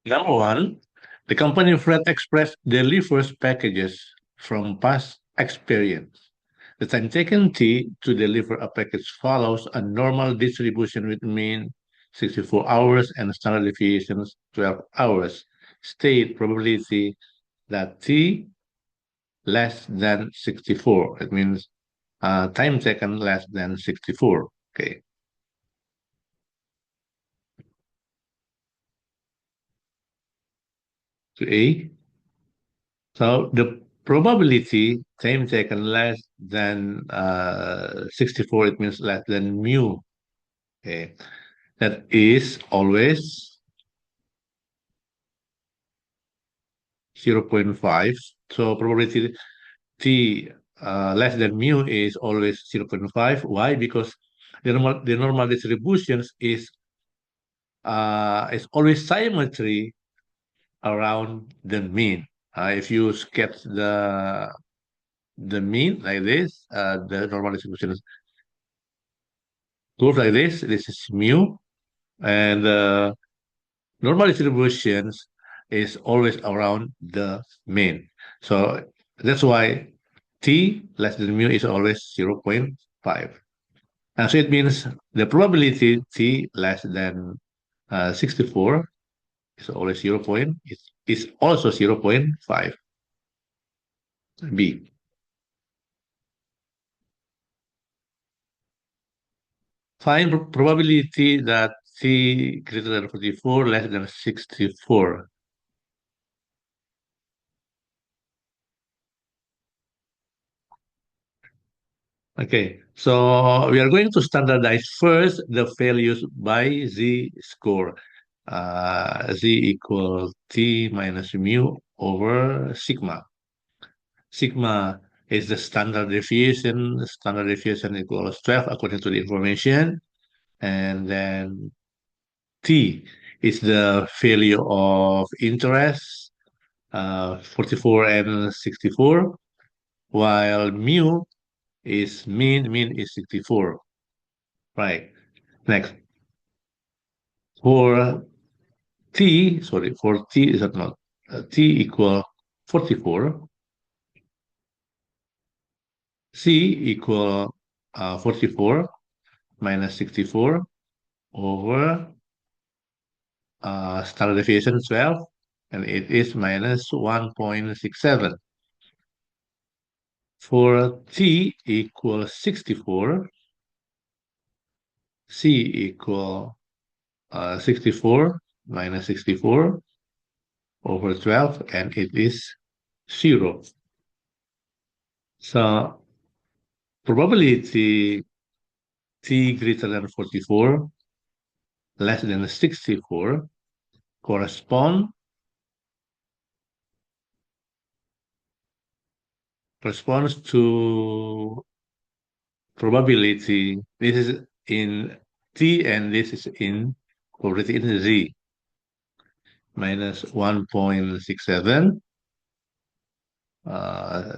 Number one, the company Freight Express delivers packages from past experience. The time taken T to deliver a package follows a normal distribution with mean 64 hours and standard deviations 12 hours. State probability that T less than 64. It means time taken less than 64. Okay. To A. So the probability time taken less than 64, it means less than mu. Okay. That is always 0.5. So probability t less than mu is always 0.5. Why? Because the normal distributions is always symmetry around the mean. If you sketch the mean like this, the normal distribution is curve like this. This is mu, and normal distributions is always around the mean. So that's why t less than mu is always 0.5. And so it means the probability t less than 64 is always 0. Is also 0.5. B. Find probability that t greater than 44 less than 64. Okay, so we are going to standardize first the values by z-score. Z equals t minus mu over sigma. Sigma is the standard deviation. The standard deviation equals 12 according to the information. And then t is the value of interest, 44 and 64, while mu is mean is 64. Right. Next. For for t is not t equal 44, c equal 44 minus 64 over standard deviation 12, and it is minus 1.67. For t equals 64, c equal 64 minus 64 over 12, and it is 0. So probability t greater than 44 less than 64 correspond corresponds to probability. This is in t and this is in probability in z minus 1.67.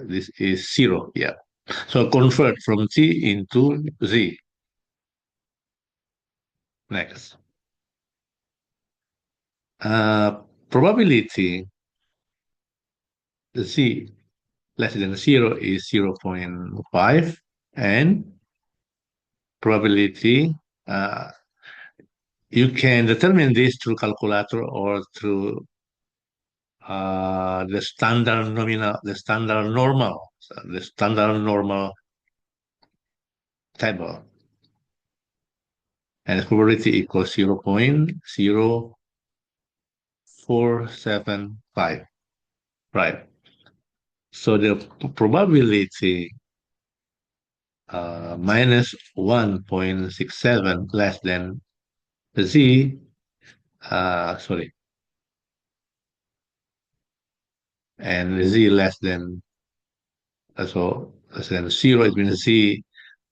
This is 0. Yeah. So convert from t into z. Next. Probability z less than 0 is 0.5, and probability you can determine this through calculator or through the standard nominal, the standard normal table, and probability equals 0.0475. Right. So the probability minus 1.67 less than z, sorry, and z less than, so less than 0, it means z,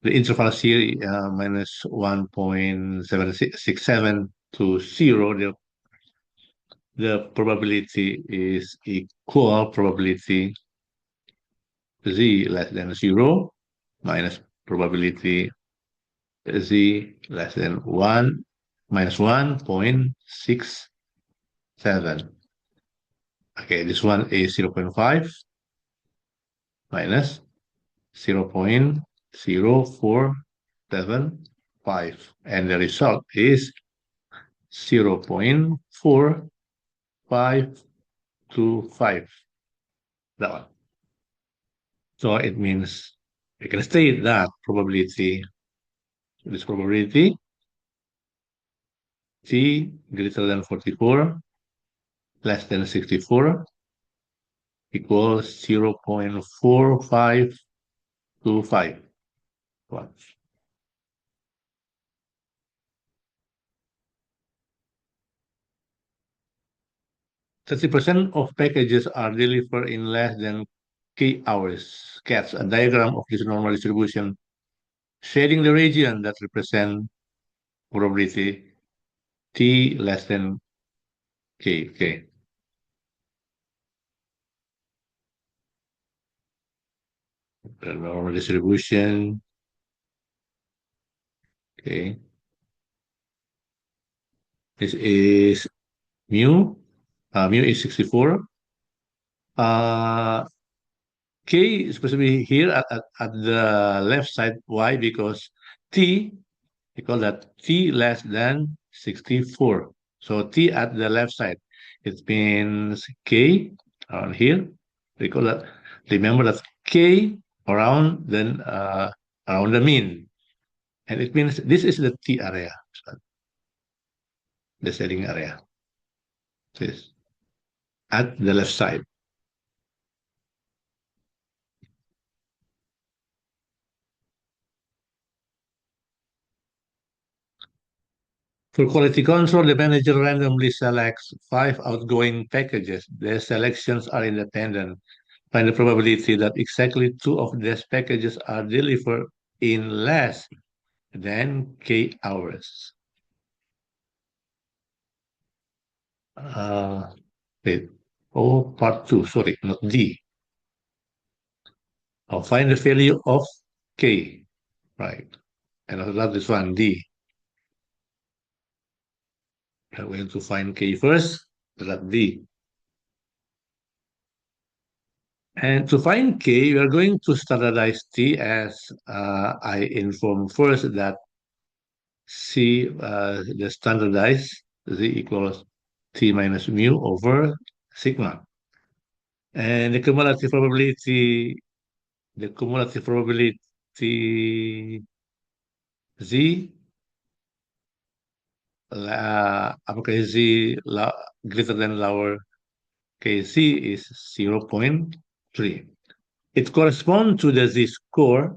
the interval z minus 1.767 to 0, the probability is equal probability z less than 0 minus probability z less than 1 minus 1.6 Okay, this one is 0.5 minus 0.0475. And the result is 0.4525. That one. So it means we can state that this probability t greater than 44, less than 64, equals 0.4525. 30% of packages are delivered in less than k hours. Sketch a diagram of this normal distribution, shading the region that represent probability t less than k. Okay. The normal distribution. Okay. This is mu. Mu is 64. Uh, K is supposed to be here at the left side. Why? Because T, we call that T less than 64. So T at the left side. It means K around here. We call that, remember that K around the mean. And it means this is the T area, the setting area. This at the left side. For quality control, the manager randomly selects 5 outgoing packages. The selections are independent. Find the probability that exactly 2 of these packages are delivered in less than k hours. Uh, wait. Oh, part 2, sorry, not D. I'll find the value of k, right? And after that, this one, D. I'm going to find k first, that D. And to find k, we are going to standardize t as I inform first that c, the standardized z equals t minus mu over sigma. And the cumulative probability z, apakah z greater than lower kc is 0.3. It corresponds to the z-score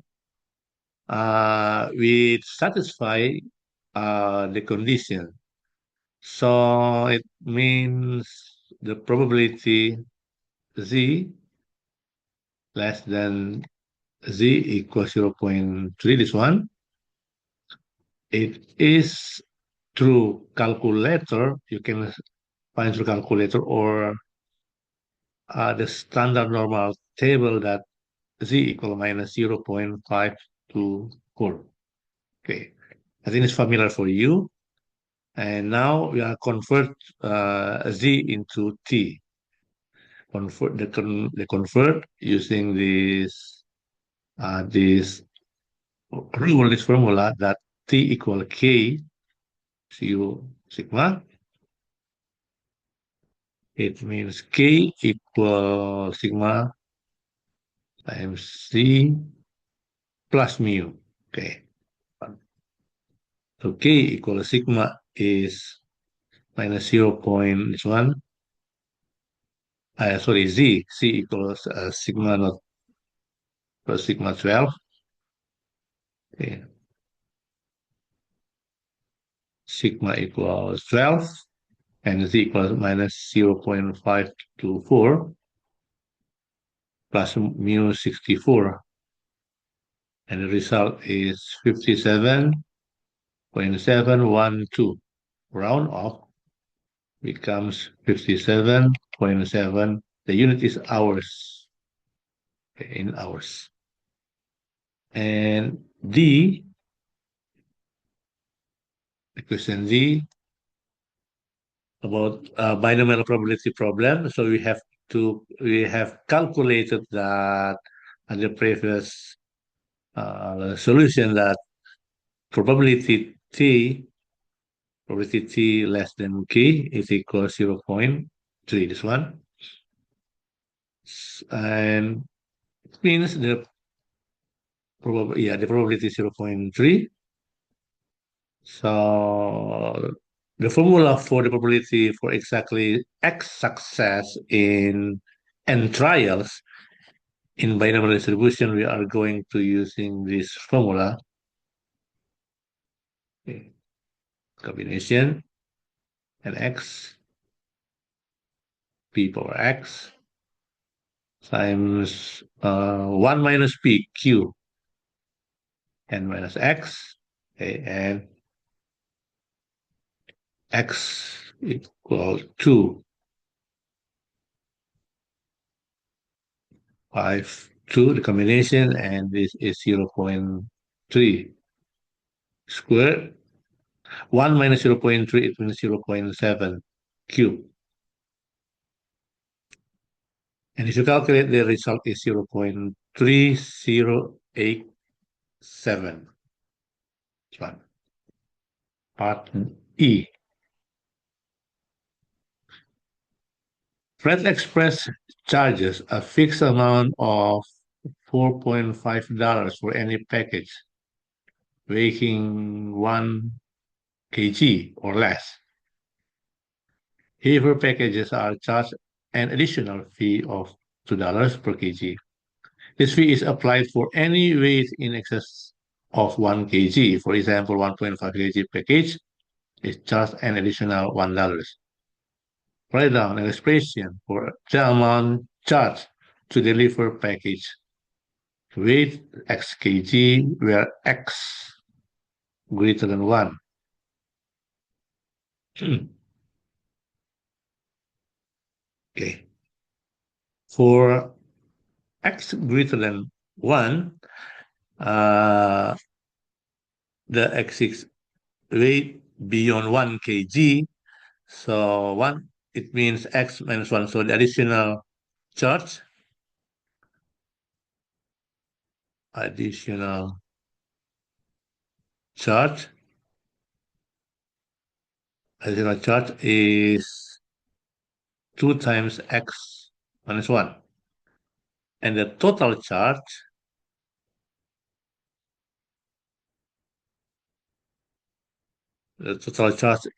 which satisfy the condition. So it means the probability z less than z equals 0.3, this one. It is through calculator, you can find through calculator or the standard normal table that z equal minus 0.524. Okay, I think it's familiar for you. And now we are convert z into t. The convert using this rule, this formula that t equal k cu sigma. It means k equal sigma times c plus mu. Okay. So k equal sigma is minus 0 point this one. Sorry, z equals sigma not plus sigma 12. Okay. Sigma equals 12 and z equals minus 0.524 plus mu 64. And the result is 57.712. Round off becomes 57.7. The unit is hours, in hours. And D, the question D, about binomial probability problem. So we have calculated that at the previous solution that probability t less than k is equal to 0.3. This one, and it means the probability is 0.3. So the formula for the probability for exactly X success in N trials in binomial distribution, we are going to using this formula. Okay. Combination and X P power X times 1 minus P Q N minus X, okay, and X equal to 5, 2, the combination, and this is 0.3 squared. 1 minus 0.3, it means 0.7 cube. And if you calculate, the result is 0.3087. One. Part E. Fred Express charges a fixed amount of $4.5 for any package weighing 1 kg or less. Heavier packages are charged an additional fee of $2 per kg. This fee is applied for any weight in excess of 1 kg. For example, 1.5 kg package is charged an additional $1. Write down an expression for the amount charged to deliver package. Weight x kg where x greater than 1. Okay. For x greater than 1, uh, the x6 weight beyond 1 kg. So 1, it means x minus 1. So the charge, additional charge, additional charge is 2 times x minus 1. And the total charge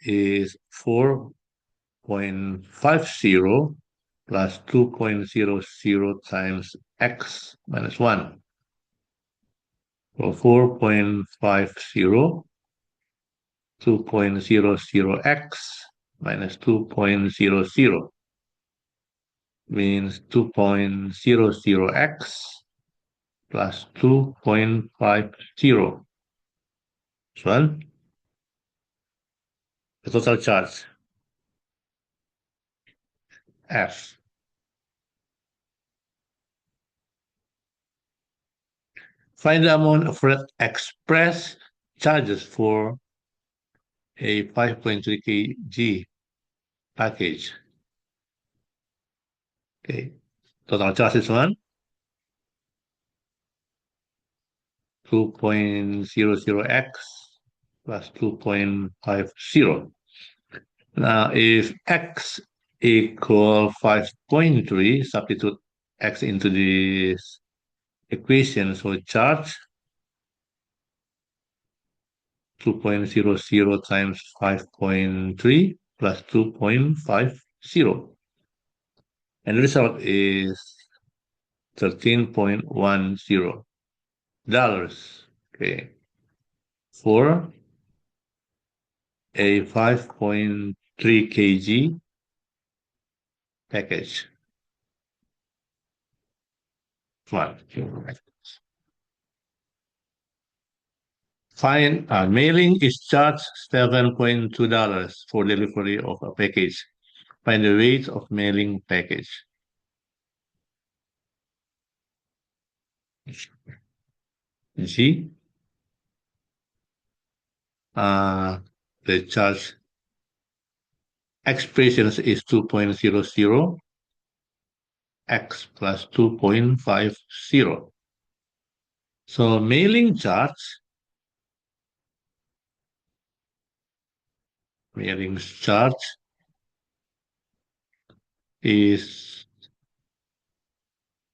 is 4.50 plus 2.00 times x minus 1. So 4.50, 2.00x minus 2.00 means 2.00x plus 2.50. So the total charge, F. Find the amount of Fred Express charges for a 5.3 kg package. Okay, total charge is 2.00x plus 2.50. Now, if x equal 5.3, substitute x into this equation. So charge 2.00 times 5.3 plus 2.50. And the result is $13.10. Okay. For a 5.3 kg package. One. Fine. Mailing is charged $7.2 for delivery of a package. Find the weight of mailing package. G. The charge expressions is 2.00 x plus 2.50. So mailing charge is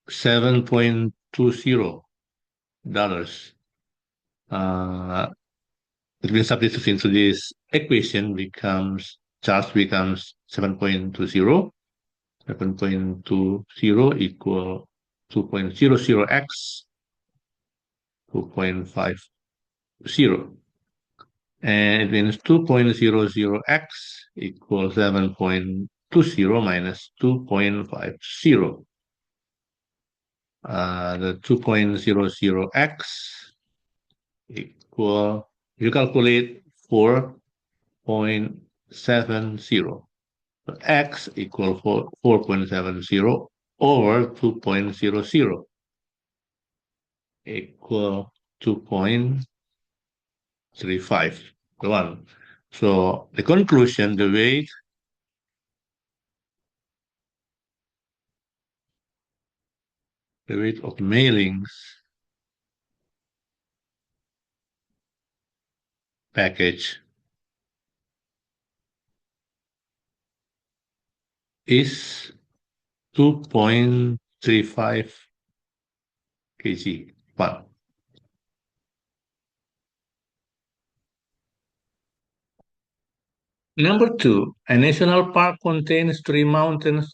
$7.20. Uh, it will substitute into this equation becomes charge becomes 7.20. 7.20 equal 2.00x 2.50. And it means 2.00x equals 7.20 minus 2.50. The 2.00x equal, you calculate 4.70. So x equal 4.70 over 2.00 equal 2.35. One. So the conclusion, the weight of mailings package is 2.35 kg. One. Number two, a national park contains three mountains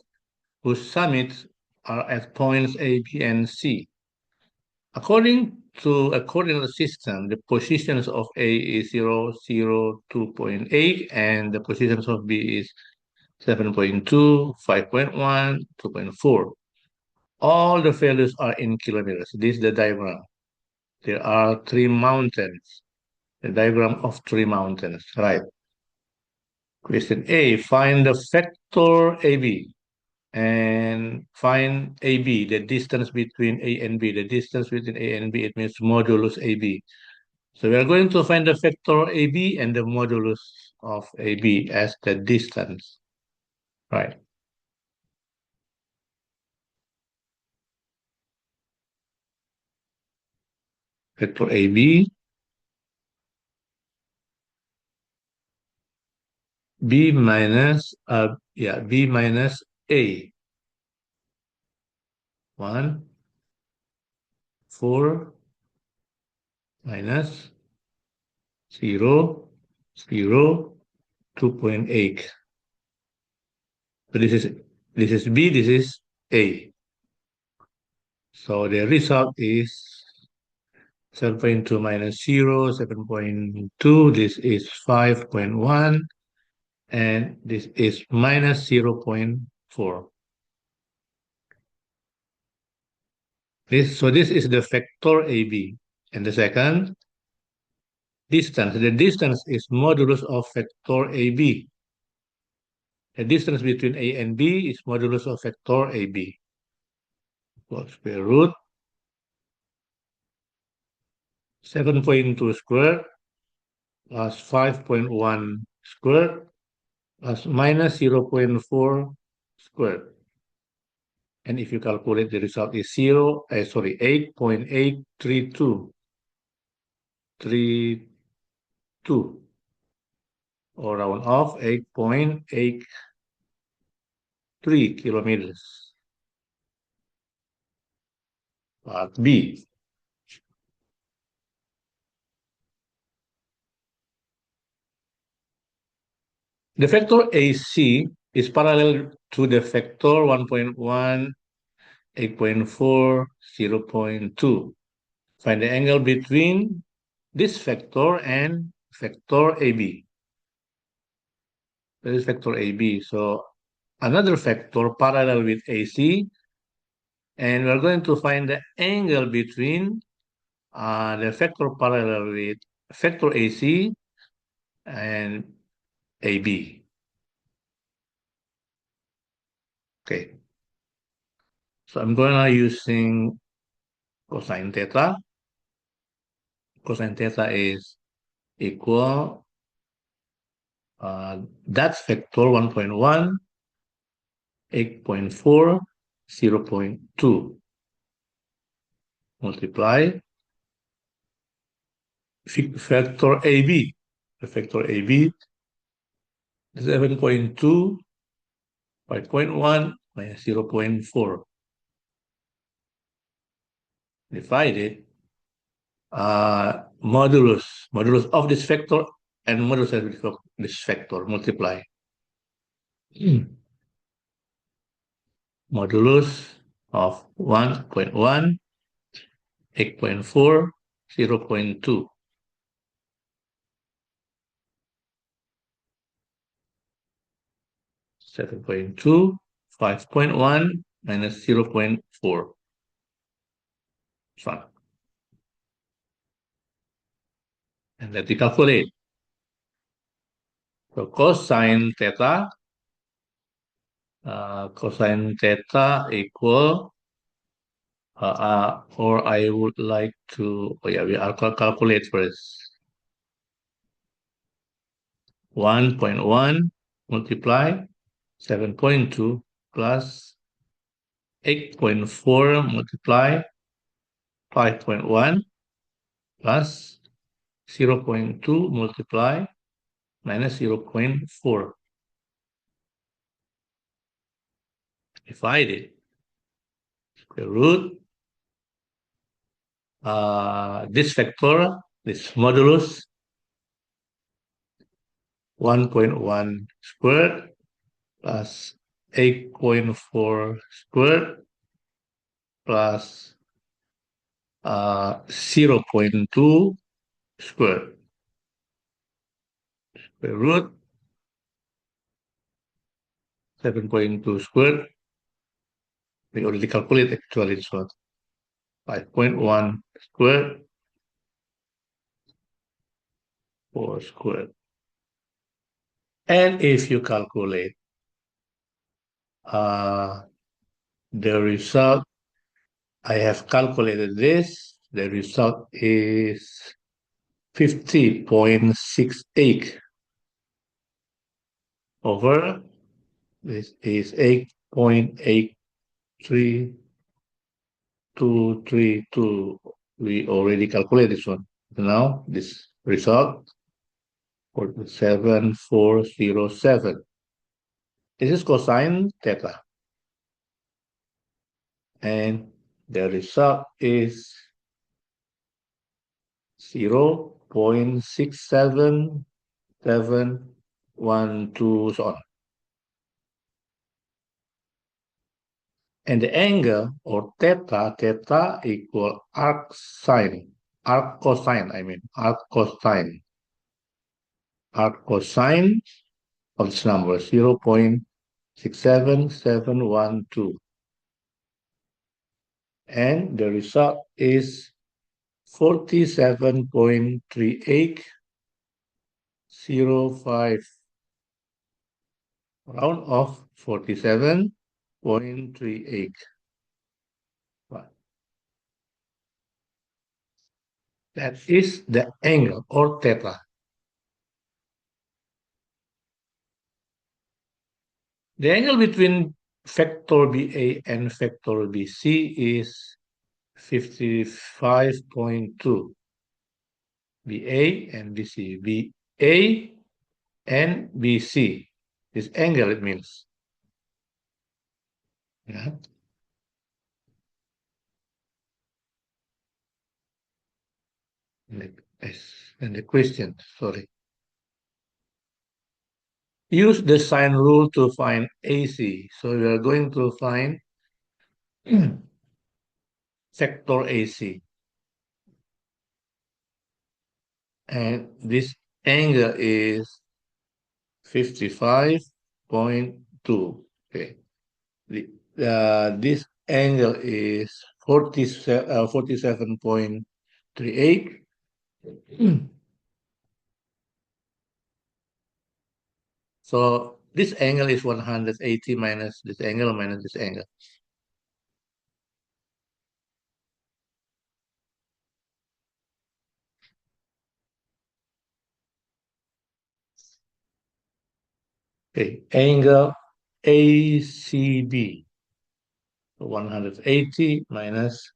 whose summits are at points A, B, and C. According to a coordinate system, the positions of A is 0, 0, 2.8, and the positions of B is 7.2, 5.1, 2.4. All the values are in kilometers. This is the diagram. There are three mountains. The diagram of three mountains, right? Question A, find the vector AB and find AB, the distance between A and B. The distance between A and B, it means modulus AB. So we are going to find the vector AB and the modulus of AB as the distance, right? Vector AB, B minus A. 1, 4, minus 0, 0, 2.8. So this is B, this is A. So the result is 7.2 minus 0, 7.2. This is 5.1, and this is minus 0.4. So this is the vector AB. And the second, distance. The distance is modulus of vector AB. The distance between A and B is modulus of vector AB. Equals square root 7.2 squared plus 5.1 squared plus minus 0.4 squared. And if you calculate, the result is 8.83232, or round off 8.83 kilometers. Part B. The vector AC is parallel to the vector 1.1, 8.4, 0.2. Find the angle between this vector and vector AB. That is vector AB. So another vector parallel with AC, and we're going to find the angle between the vector parallel with vector AC and AB. Okay. So I'm going to using cosine theta. Cosine theta is equal That's vector 1.1, 8.4, 0.2. Multiply factor AB. The factor AB, 7.2, 5.1 minus 0.4. Divided modulus of this factor and modulus of this factor, multiply. Modulus of 1.1, 8.4, 0.2. 7.2, 5.1 minus 0.4. Fine. And let me calculate. So cosine theta equal, or I would like to, oh yeah, we are calculate first. 1.1 multiply 7.2 plus 8.4 multiply 5.1 plus 0.2 multiply minus 0.4. Divided square root this factor, this modulus 1.1 squared plus 8.4 squared plus 0.2 squared. Square root 7.2 squared. We already calculate actually this one. 5.1 squared, 4 squared. And if you calculate the result, I have calculated this, the result is 50.68 over, this is 8.8232. We already calculated this one. Now this result 47407. This is cosine theta. And the result is 0.67712 so on. And the angle or theta equal arc cosine, arc cosine of this number 0.67712. And the result is 47.3805. Round off 47.38. That is the angle or theta. The angle between factor BA and factor BC is 55.2. BA and BC. BA and BC. This angle it means. Yeah. And the question, sorry. Use the sine rule to find AC. So we are going to find sector AC. And this angle is 55.2. Okay. This angle is 47.38. So this angle is 180 minus this angle minus this angle. Okay, angle ACB, 180 minus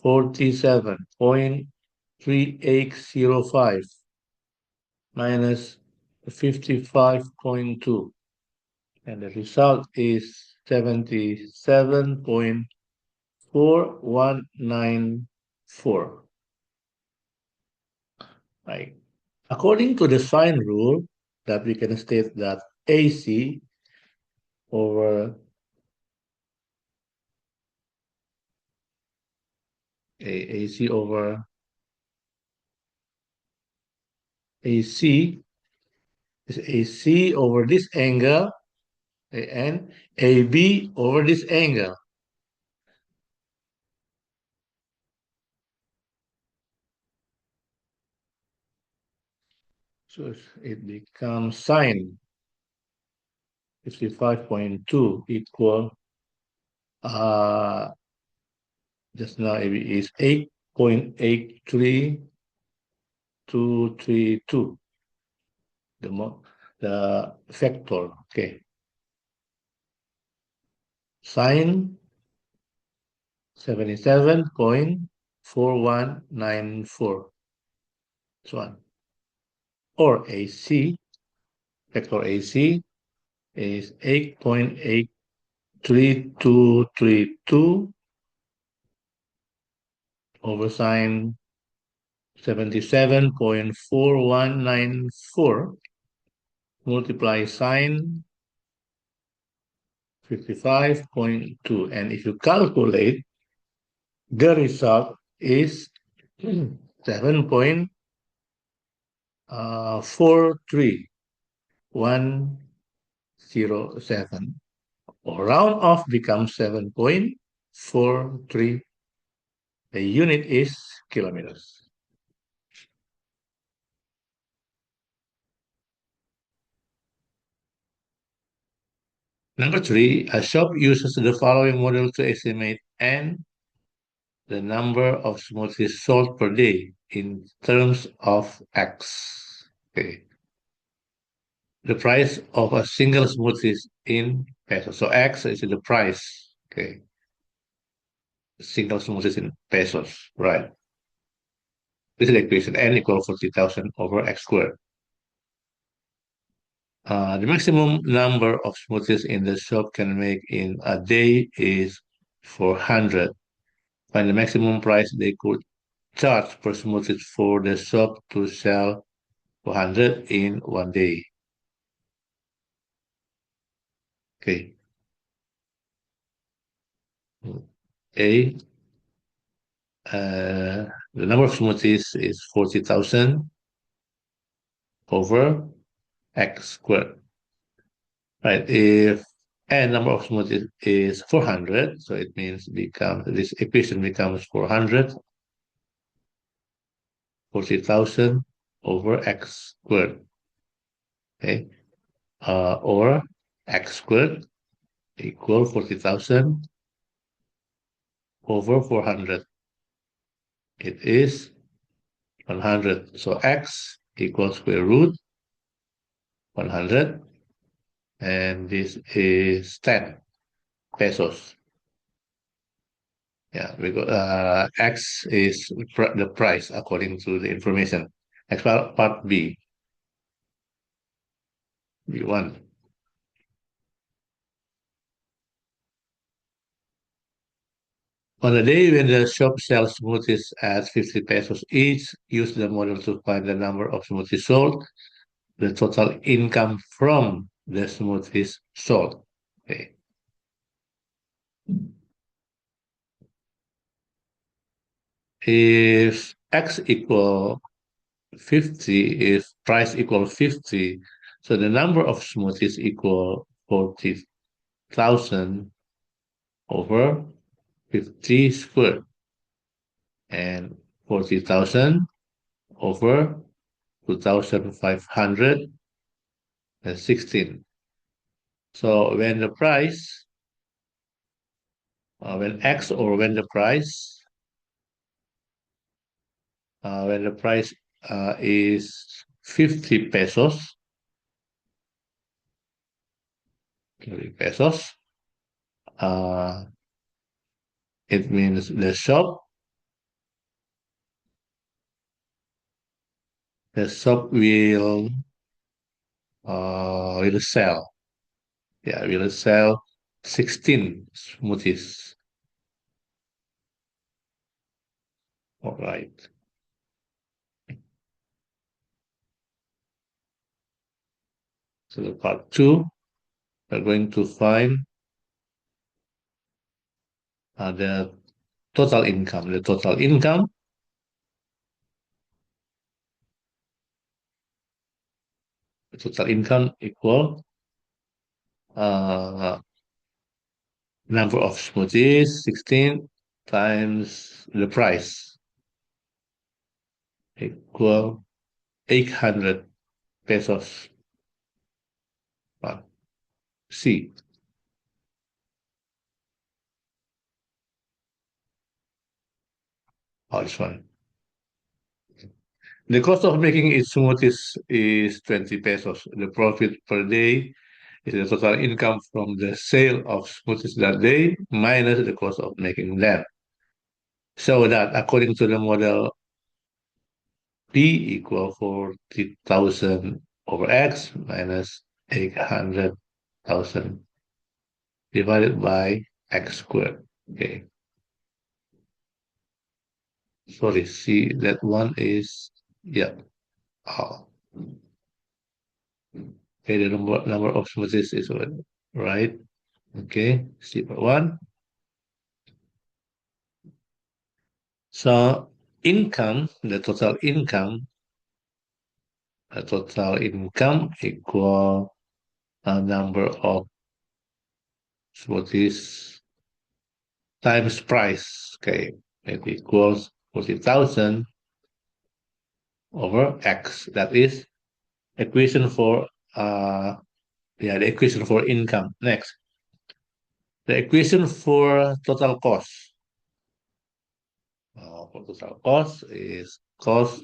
47.3805 minus 55.2. And the result is 77.4194. Right. According to the sine rule, that we can state that AC over AC over AC is AC over this angle and AB over this angle. So it becomes sine 55.2 equal just now it is 8.83232, the factor. Okay, sine 77.4194. This one. Or AC, factor AC is 8.83232 over sine 77.4194 multiply sine 55.2. And if you calculate, the result is 7.43107. Or round off becomes 7.43. The unit is kilometers. Number three, a shop uses the following model to estimate N, the number of smoothies sold per day in terms of X. Okay. The price of a single smoothie in pesos. So X is the price. Okay. Single smoothies in pesos. Right. This is the equation. N equals 40,000 over X squared. The maximum number of smoothies in the shop can make in a day is 400. Find the maximum price they could charge per smoothie for the shop to sell 400 in one day. Okay. A, the number of smoothies is 40,000 over X squared. Right. If n number of smoothies is 400, so it means this equation becomes 400, 40,000 over X squared. Okay. Or X squared equal 40,000 over 400. It is 100. So X equals square root 100. And this is 10 pesos. Yeah, because X is the price according to the information. Next part B. B1. On the day when the shop sells smoothies at 50 pesos each, use the model to find the number of smoothies sold, the total income from the smoothies sold. Okay. If X equal 50, if price equal 50, so the number of smoothies equal 40,000 over 50 squared and 40,000 over 2,516. So when the price, when X or when the price is 50 pesos, 30 pesos. Uh, it means the shop will sell. Yeah, will sell 16 smoothies. All right. So the part two, we're going to find the total income. The total income equal uh, number of smoothies, 16 times the price equal 800 pesos. Uh, C. Oh, this one. The cost of making each smoothies is 20 pesos. The profit per day is the total income from the sale of smoothies that day minus the cost of making them. So that according to the model, P equal 40,000 over X minus 800,000 divided by X squared. Okay. Sorry, see that one is, yeah. Oh, okay, the number of smoothies is what, right? Okay, step one. So the total income equal number of smoothies times price. Okay, it equals 40,000 over X. That is equation for the equation for income. Next, the equation for total cost. For total cost is cost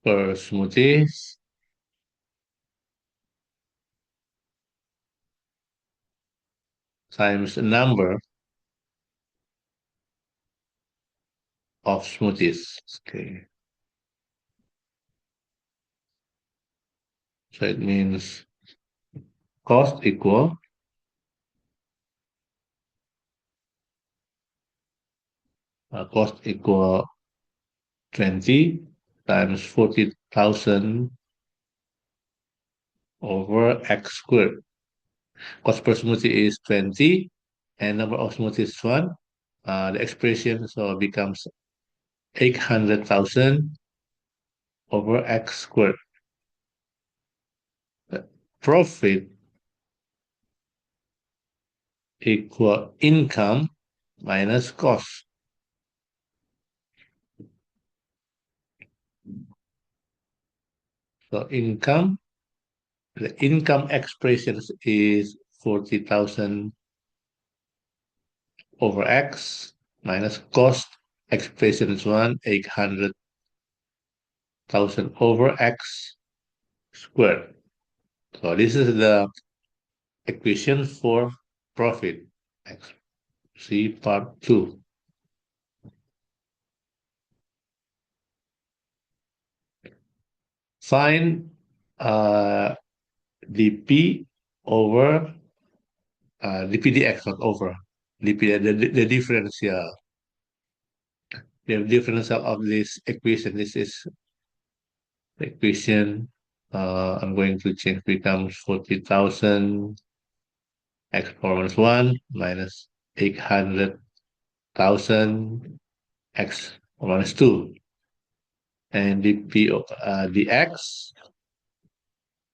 per smoothies times the number of smoothies. Okay, so it means cost equal 20 times 40,000 over X squared. Cost per smoothie is 20 and number of smoothies is 1. The expression so becomes 800,000 over X squared. Profit equal income minus cost. So the income expression is 40,000 over X minus cost expression is 800,000 over X squared. So this is the equation for profit. See part 2. Find dp over dpdx, not over. The differential. The differential of this equation. This is the equation. I'm going to change becomes 40,000 x power minus 1 minus 800,000 x minus 2. And dx,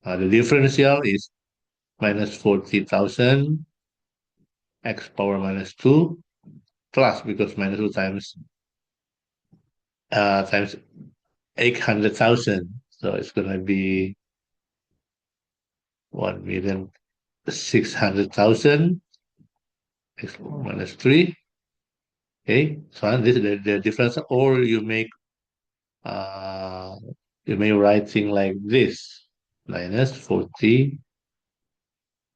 the differential is minus 40,000 x power minus 2 plus, because minus 2 times 800,000. So it's going to be 1,600,000 x power minus 3. Okay, so this is the difference, or uh, you may write thing like this minus 40,000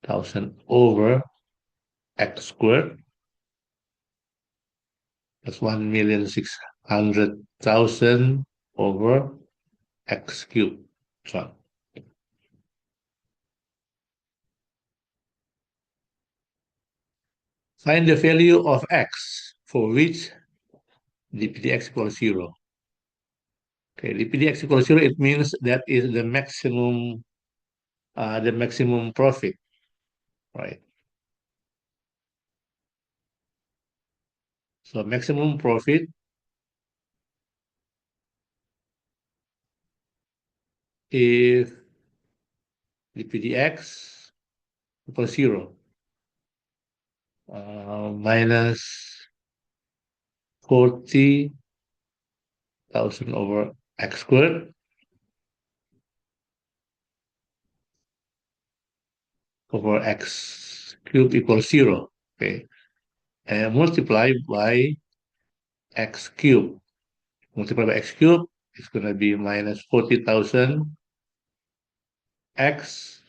thousand over x squared plus 1,600,000 over x cubed. So find the value of x for which dpdx equals 0. Okay, dpdx equals 0, it means that is the maximum profit, right? So maximum profit if dpdx equals 0 minus 40,000 over x squared over x cubed equals 0. Okay, and multiply by x cubed. Multiply by x cubed, it's going to be minus 40,000 x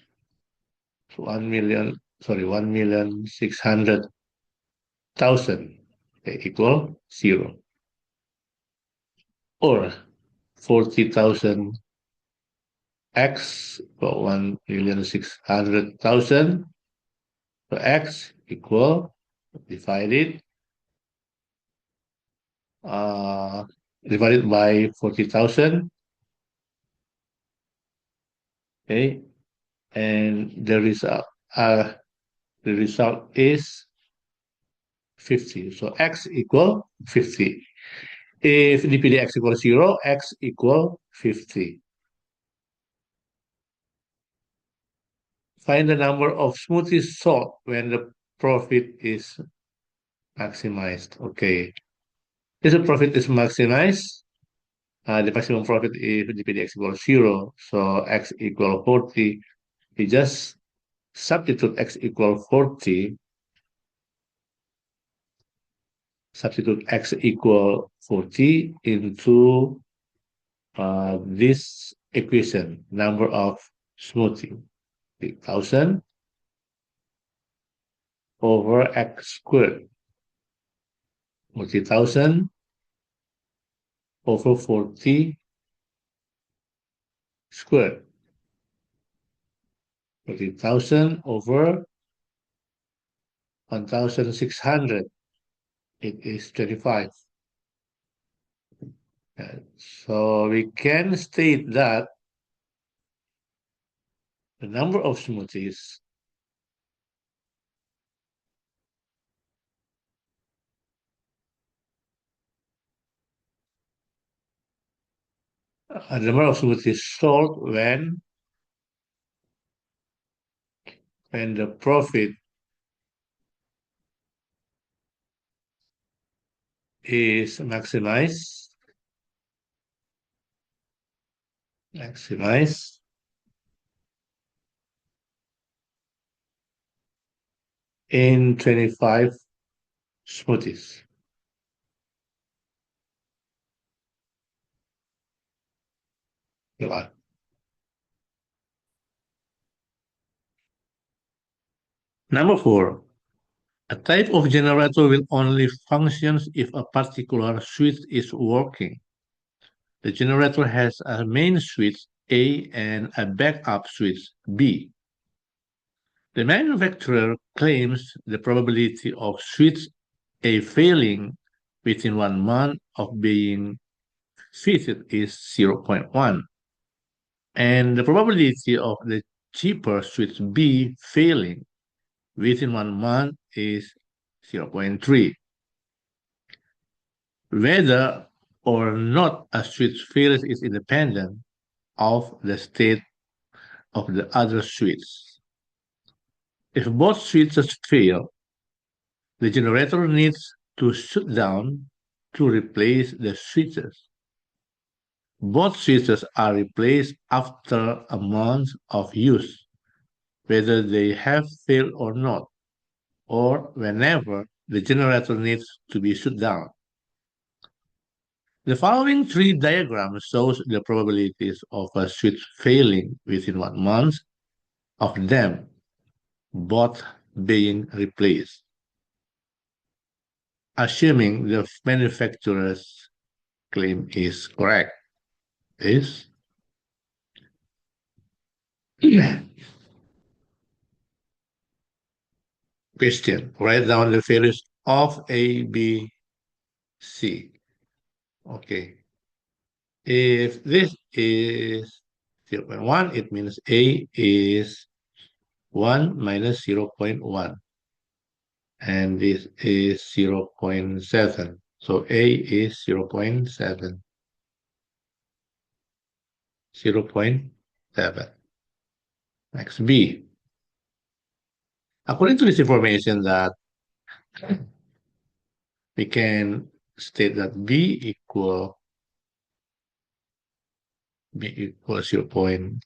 1 million, sorry, 1,600,000 equal 0. Or 40,000 x equal 1,600,000 so x equal divided uh, divided by 40,000. Okay, and uh, the result is 50. So x equal 50. If dpdx equals 0, x equal 50. Find the number of smoothies sold when the profit is maximized. Okay, if the profit is maximized, the maximum profit if dpdx equals 0, so x equal 40. We just substitute x equal 40, substitute x equal 40 into this equation, number of smoothie, 1,000 over x squared, 40,000 over 40 squared, 40,000 over 1,600, it is 25. So we can state that the number of smoothies the number of smoothies sold when the profit is maximized in 25 smoothies. Number 4, a type of generator will only function if a particular switch is working. The generator has a main switch A and a backup switch B. The manufacturer claims the probability of switch A failing within 1 month of being fitted is 0.1, and the probability of the cheaper switch B failing within 1 month is 0.3. Whether or not a switch fails is independent of the state of the other switch. If both switches fail, the generator needs to shut down to replace the switches. Both switches are replaced after a month of use, whether they have failed or not, or whenever the generator needs to be shut down. The following three diagrams shows the probabilities of a switch failing within 1 month of them. both being replaced, assuming the manufacturer's claim is correct. Is question. Write down the values of A, B, C. Okay. If this is 0.1, it means A is 1 minus 0.1. And this is 0.7. So A is 0.7. 0.7. Next, B. According to this information that we can state that B equals 0.3,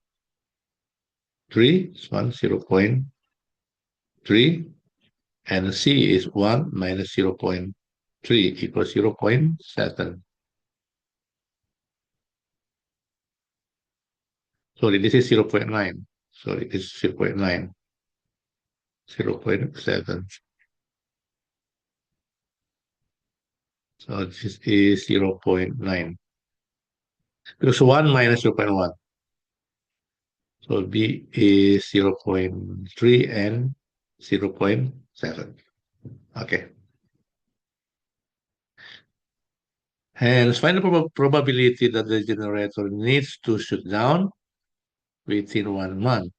it's 1, 0.3, and C is 1 minus 0.3 equals 0.7. Sorry, this is 0.9. Sorry, this is 0.9. 0.7. So this is 0.9. Because 1 minus 0.1. So B is 0.3 and 0.7. Okay. Hence, find the probability that the generator needs to shut down within 1 month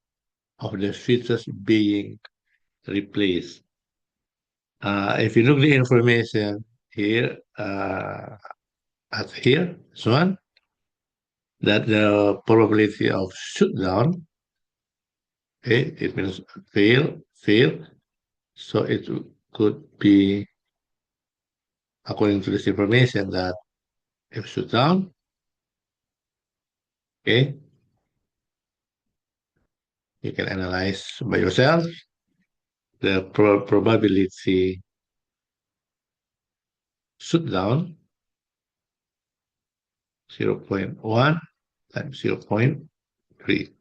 of the switches being replaced. If you look the information here, at here, this one, that the probability of shutdown, okay, it means fail. So it could be, according to this information, that if shutdown, okay, you can analyze by yourself the probability shutdown 0.1 times 0.3.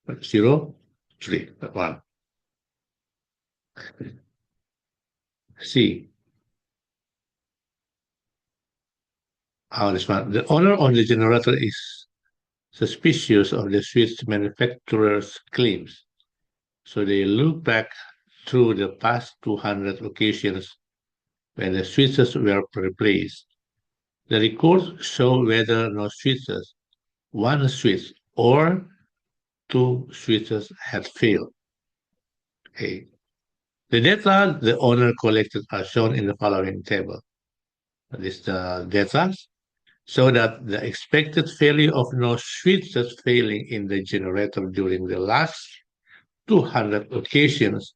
0.03, 1. C. How this one? The owner of the generator is suspicious of the switch manufacturer's claims. So they look back through the past 200 occasions when the switches were replaced. The records show whether no switches, one switch, or two switches had failed. Okay. The data the owner collected are shown in the following table. This is the data so that the expected value of no switches failing in the generator during the last 200 occasions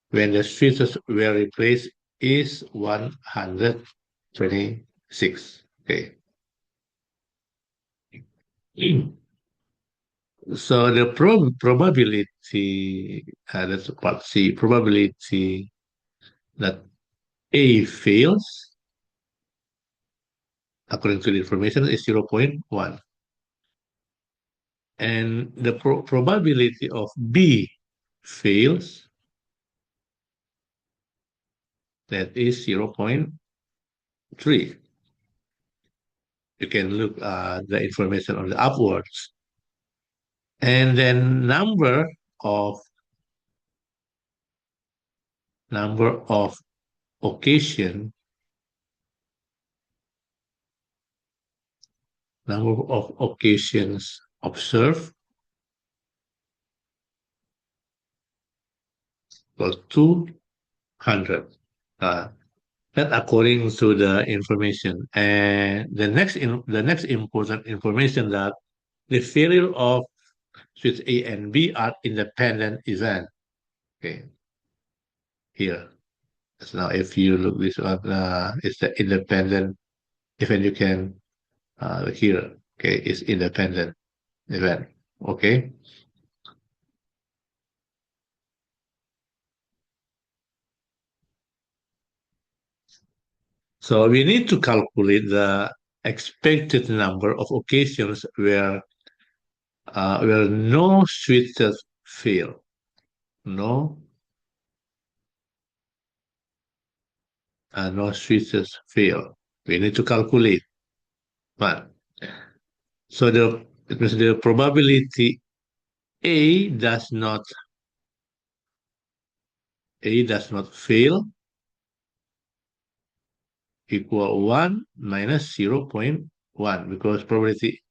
when the switches were replaced is 126. Okay. So the probability, that's part C, probability that A fails, according to the information, is 0.1. And the probability of B fails, that is 0.3. You can look at the information on the upwards. And then number of occasion, number of occasions observed was 200. That according to the information. And the next important information that the failure of switch A and B are independent event. Okay, here. So now, if you look this up, it's the independent event. You can here. Okay, it's independent event. Okay. So we need to calculate the expected number of occasions where no switches fail. no, no switches fail. We need to calculate. But so it means the probability A does not fail equal 1 minus 0.1 because probability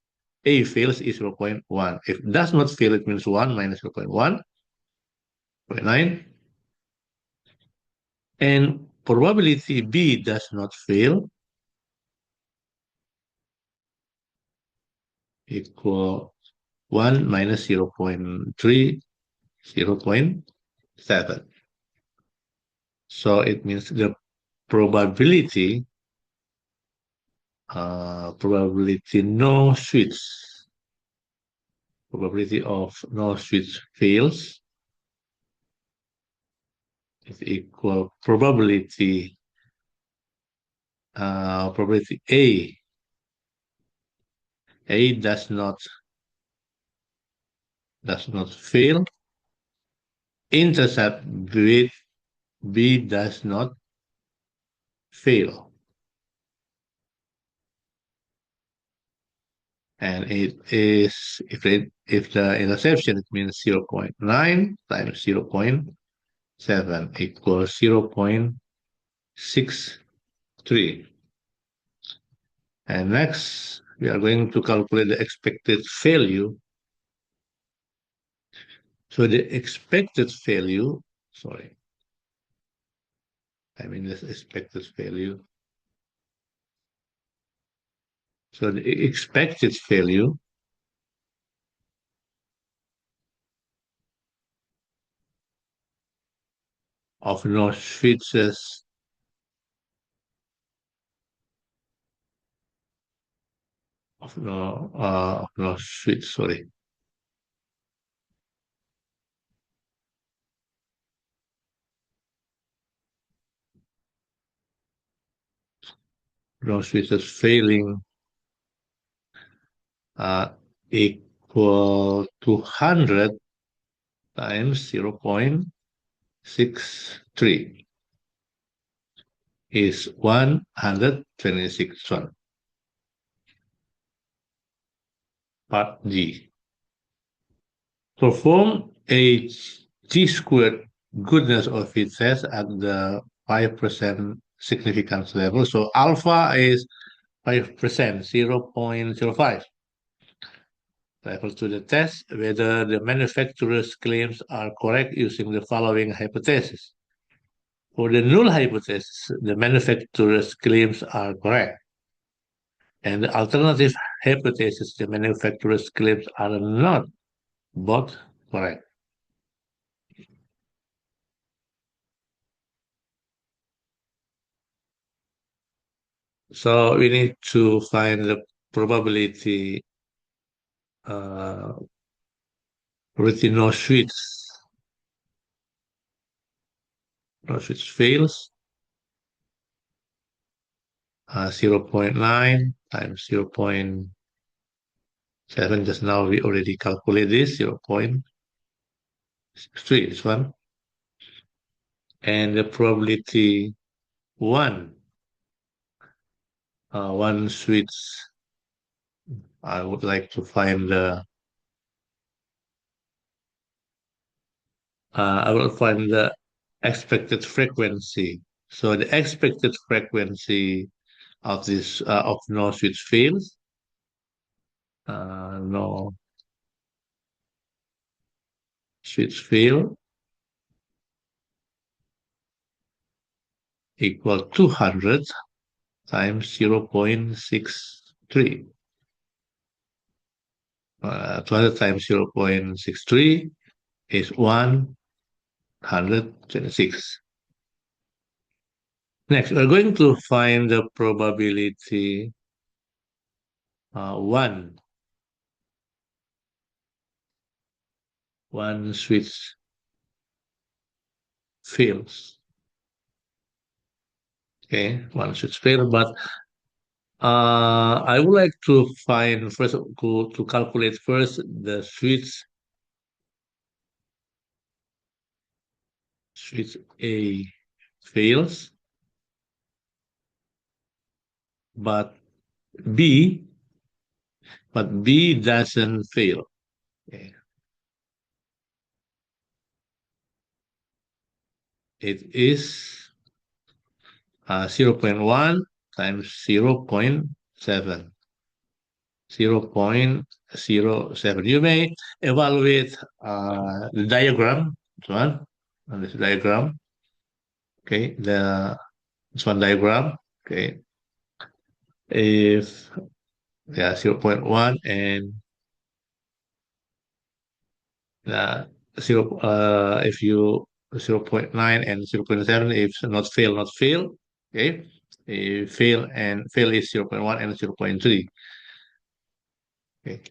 A fails is 0.1. If does not fail, it means 1 minus 0.1, 0.9. And probability B does not fail equal 1 minus 0.3, 0.7. So it means the probability probability no switch probability of no switch fails is equal probability A does not fail intercept with B does not fail, and it is if the interception it means 0.9 times 0.7 equals 0.63. And next we are going to calculate the expected value. So the expected value, sorry, I mean this expected value. So the expected value of no switches of no switch, sorry. No switches failing equal to 100 times 0.63 is 126 one. Part G. Perform a T-squared goodness of fit test at the 5% significance level. So alpha is 5%, 0.05. Refers to the test whether the manufacturer's claims are correct using the following hypothesis. For the null hypothesis, the manufacturer's claims are correct. And the alternative hypothesis, the manufacturer's claims are not both correct. So we need to find the probability probability no switch fails 0.9 times 0.7. Just now we already calculated this 0.3, this one. And the probability one switch, I would like to find I will find the expected frequency. So the expected frequency of this of no switch fails, no switch fail equal 200 times 0.63. 200 times 0.63 is 126. Next, we're going to find the probability one switch fails. Okay, one switch fail, but I would like to find first to calculate first the switch switch A fails, but B, B doesn't fail. Okay. It is 0.1 times 0.7. 0.07. You may evaluate the diagram, this one, on this diagram, okay, this one diagram, okay, if, yeah, 0.1 and uh, if you 0.9 and 0.7, if not fail, not fail, okay, if fail and fail is 0.1 and 0.3, okay,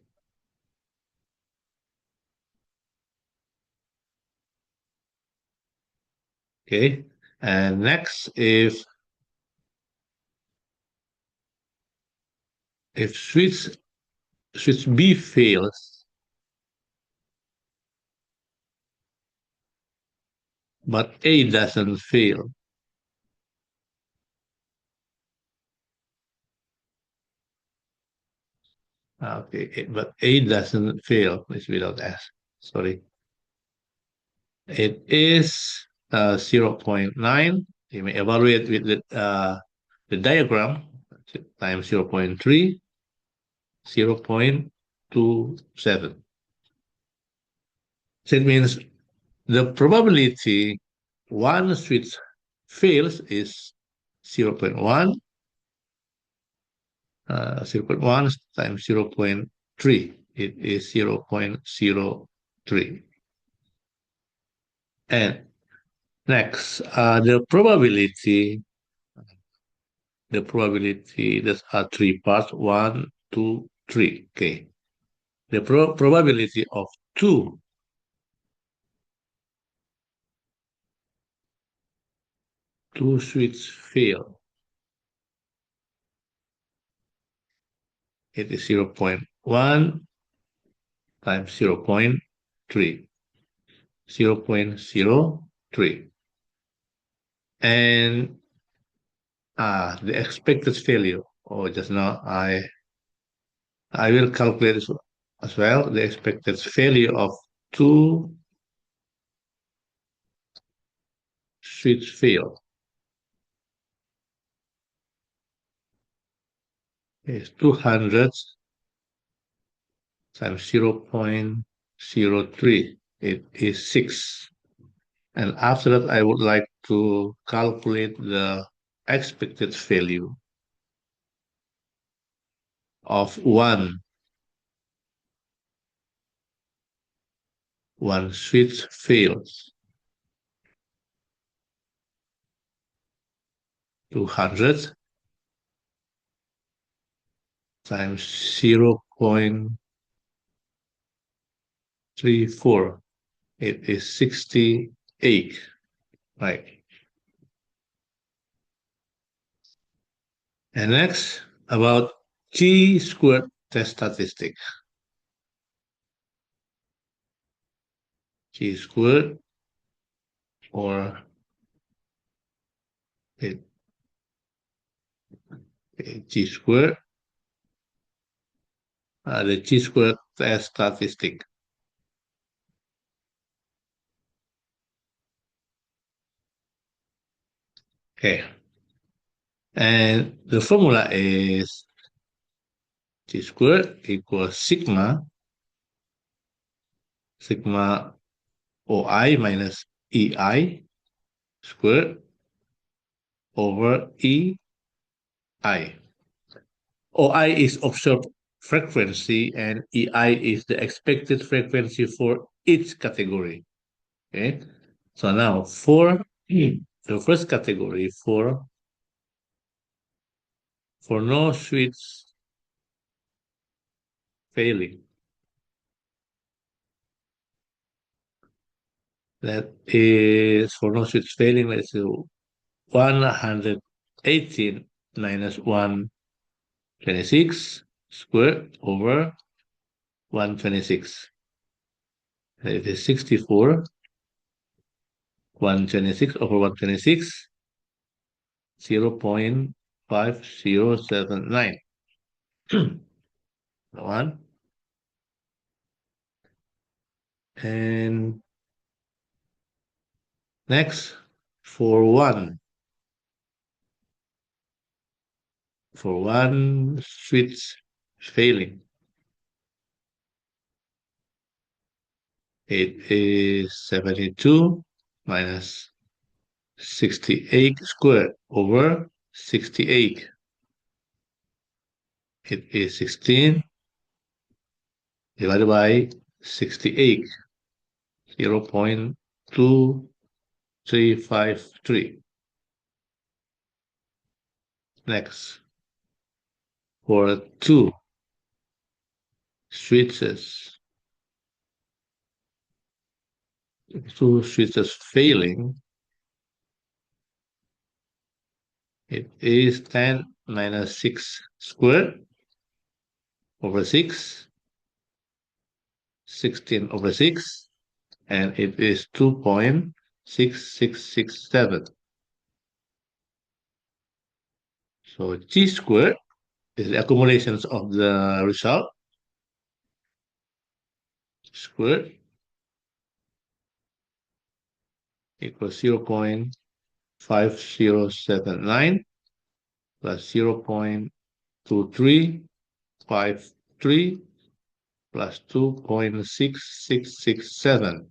okay, and next, if switch B fails, but A doesn't fail. Okay, but A doesn't fail. It's without S. Sorry. It is 0.9. You may evaluate with the diagram times 0.3, 0.27. So it means the probability one switch fails is 0.1, 0.1 times 0.3. It is 0.03. And next, the probability, there's three parts, one, two, three. Okay. The probability of two switches fail, it is 0.1 times 0.3, 0.03. And the expected failure, just now I will calculate this as well. The expected failure of two switch fail is 200 times 0.03. It is 6. And after that, I would like to calculate the expected value of one switch fails. 200 times 0.34. It is 68, right? And next, about chi-squared test statistic. Chi-squared, or chi-squared, the chi-squared test statistic. Okay. And the formula is chi squared equals sigma OI minus EI squared over EI. OI is observed frequency and EI is the expected frequency for each category. Okay. So now for the first category, for no switch failing, that is for no switch failing, let's do 118 minus 126 squared over 126. It is 64 126 over 126, 0.5079. One. And next, for one switch failing, it is 72 minus 68 squared over 68. It is 16 divided by 68, 0.2353. Next, for switches, two switches failing, it is 10 minus 6 squared over 6, 16 over 6, and it is 2.6667. So T squared is the accumulations of the result squared equals 0.5079 plus 0.2353 plus 2.6667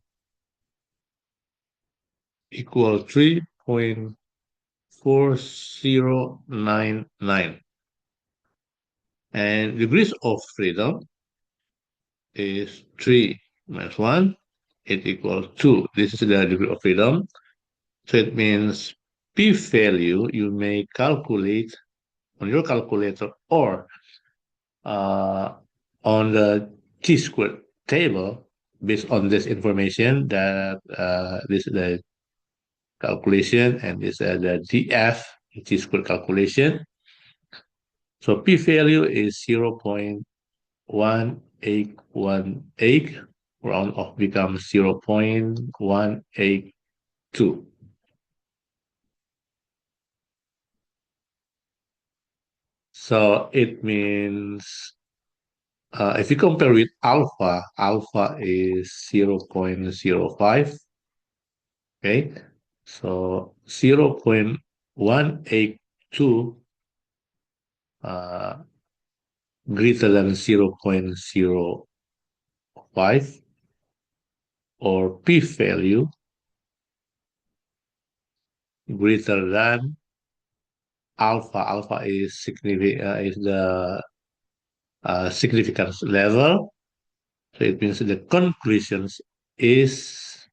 equal 3.4099. And degrees of freedom is 3 minus 1, it equals 2. This is the degree of freedom. So it means p value you may calculate on your calculator or uh, on the t-squared table based on this information that this is the calculation and this is the df t-squared calculation. So p value is 0.1818, round off becomes 0.182. So it means if you compare with alpha, alpha is 0.05. Okay, so 0.182 uh, greater than 0.05, or p value greater than alpha. Alpha is is the significance level. So it means the conclusions is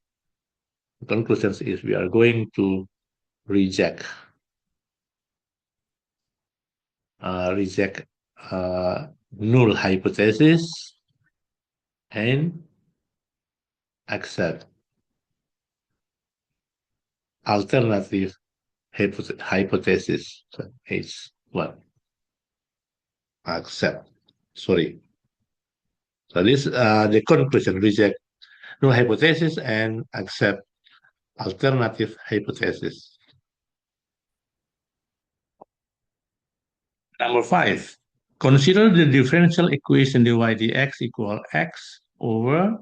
we are going to reject reject null hypothesis and accept alternative hypothesis. So H1, accept. Sorry. So this the conclusion: reject null hypothesis and accept alternative hypothesis. Number 5. Consider the differential equation dy dx equal x over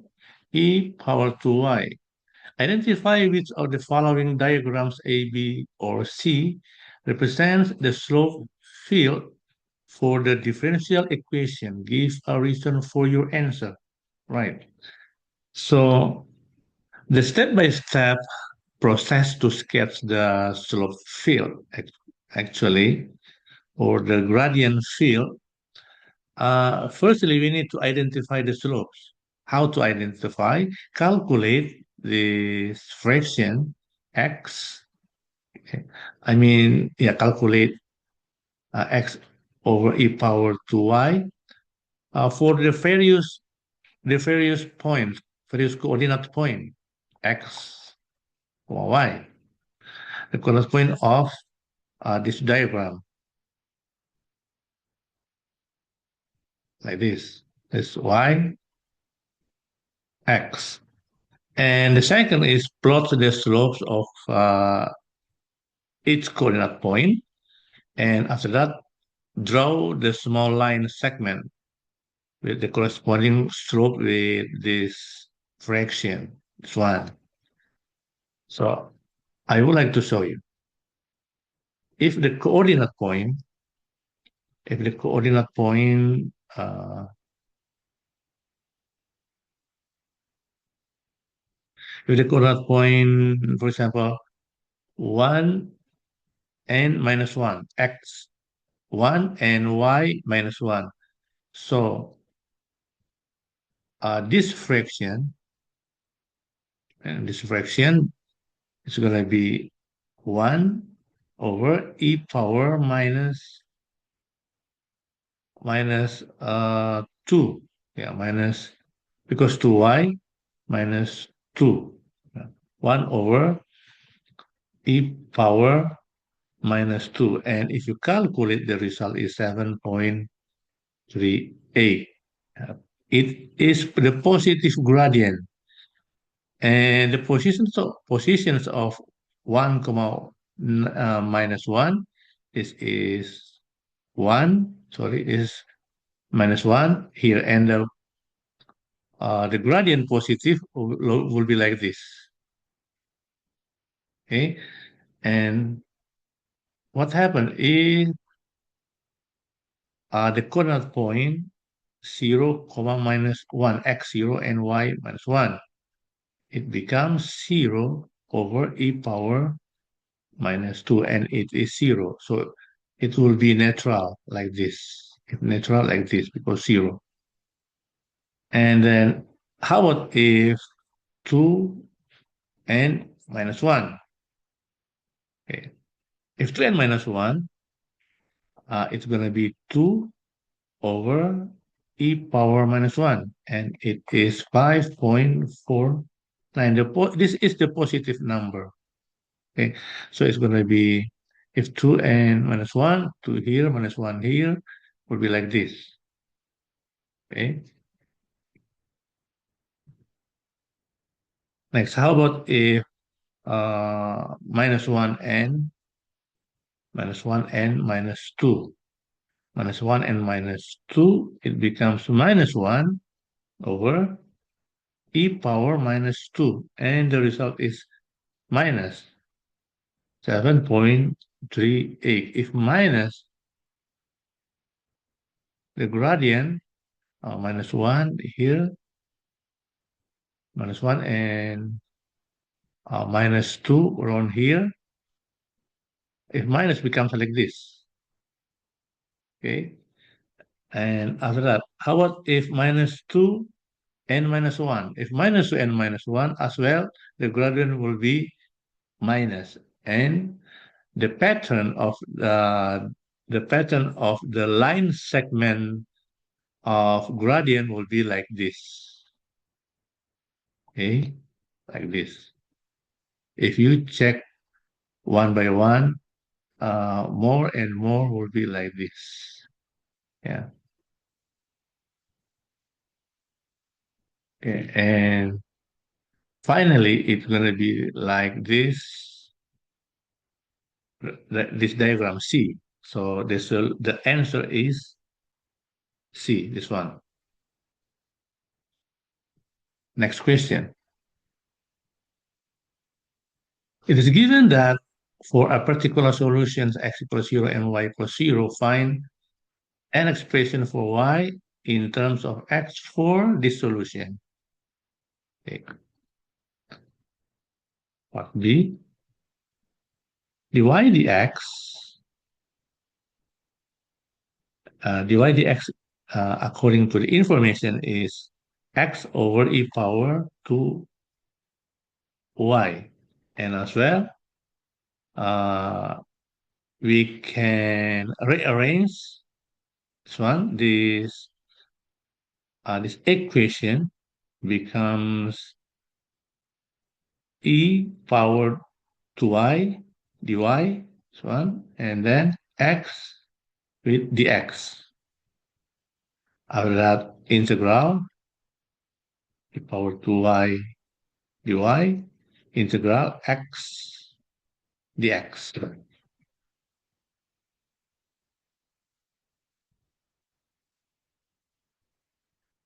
e power 2y. Identify which of the following diagrams A, B, or C represents the slope field for the differential equation. Give a reason for your answer. Right. So the step-by-step process to sketch the slope field, actually, or the gradient field, firstly, we need to identify the slopes. How to identify? Calculate the fraction x. Okay. Calculate x over e power 2y for the various points, various coordinate point x or y. The corresponding of this diagram like this. This y, x. And the second is plot the slopes of each coordinate point. And after that, draw the small line segment with the corresponding slope with this fraction, this one. So I would like to show you. If the coordinate point, if the coordinate point, if the coordinate point, for example, 1 and minus 1, x 1 and y minus 1. So this fraction, and this fraction is going to be 1 over e power minus 2. Yeah, minus, because 2y minus 2. Yeah. 1 over e power minus 2. And if you calculate, the result is 7.38. It is the positive gradient. And the positions of 1 comma minus 1 is 1, sorry, is minus 1 here. And the gradient positive will be like this. Okay. And what happened is the coordinate point 0 comma minus 1, x0 and y minus 1. It becomes 0 over e power minus 2, and it is 0. So it will be natural like this. Natural like this because 0. And then how about if 2 and minus 1? Okay. If 2 and minus 1, it's going to be 2 over e power minus 1, and it is 5.49. This is the positive number. Okay, so it's going to be, if 2 and minus 1, 2 here, minus 1 here, will be like this. Okay. Next, how about if minus 1 and minus 2? Minus 1 and minus 2, it becomes minus 1 over e power minus 2. And the result is minus 7.38. If minus the gradient, minus 1 here, minus 1 and minus 2 around here, if minus becomes like this, okay? And after that, how about if minus 2 and minus 1? If minus 2 and minus 1 as well, the gradient will be minus. And the pattern of the line segment of gradient will be like this, okay? Like this. If you check one by one, more and more will be like this. Yeah. Okay. And finally, it's going to be like this diagram C. So the answer is C, this one. Next question. It is given that for a particular solution x equals 0 and y equals 0, find an expression for y in terms of x for this solution. Okay. Part B, dy dx according to the information is x over e power 2y. And as well, we can rearrange this equation becomes e power 2y dy, this one, and then x with dx. After that, integral e power 2y dy integral x dx.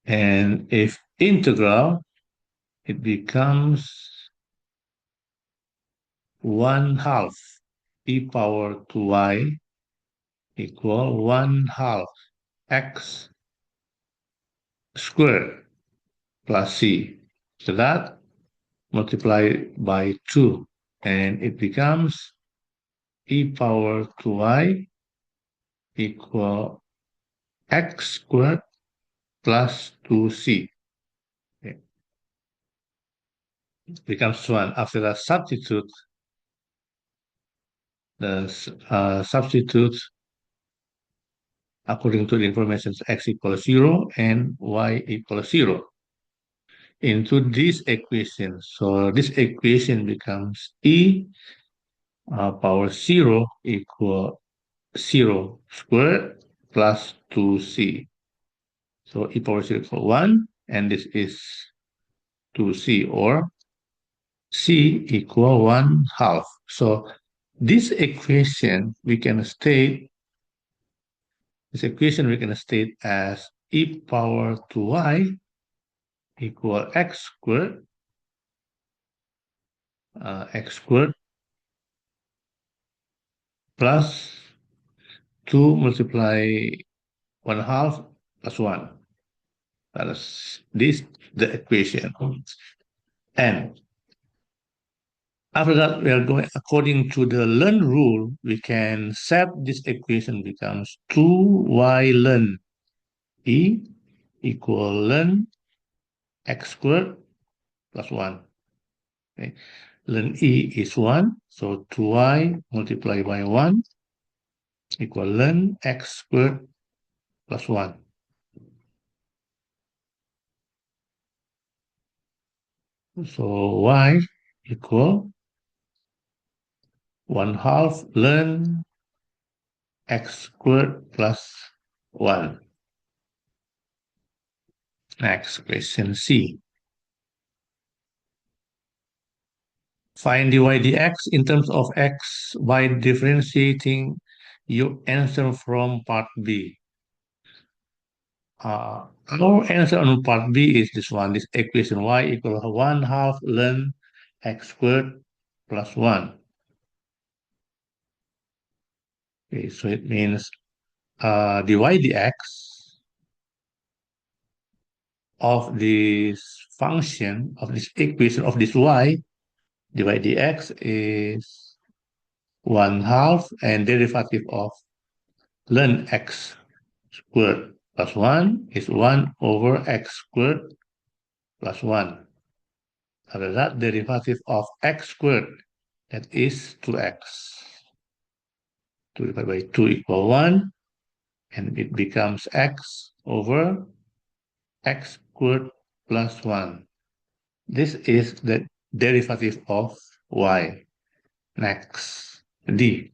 And if integral, it becomes 1/2 e power 2y equal 1/2 x squared plus c. So that multiplied by 2, and it becomes e power 2y equal x squared plus 2c. Okay. It becomes 1. After that, substitute according to the information x equals 0 and y equals 0 into this equation. So this equation becomes e power 0 equal 0 squared plus 2c. So e power 0 equal 1, and this is 2c, or c equal 1/2. So this equation we can state as e power 2y equal x squared plus 2 multiply 1/2 plus 1. That is this the equation. And after that, we are going according to the learn rule. We can set this equation becomes 2y ln e equal ln x squared plus 1. Okay. Ln e is 1, so 2y multiplied by 1 equal ln x squared plus 1. So y equal 1/2 ln x squared plus 1. Next question C. Find dy dx in terms of x by differentiating your answer from part B. Our answer on part B is this one, this equation y equal 1/2 ln x squared plus 1. Okay, so it means dy dx of this function, of this equation, of this y, dy dx is 1/2, and derivative of ln x squared plus 1 is 1 over x squared plus 1. After that, derivative of x squared, that is 2x. 2 divided by 2 equal 1, and it becomes x over x squared plus 1. This is the derivative of y. Next, D.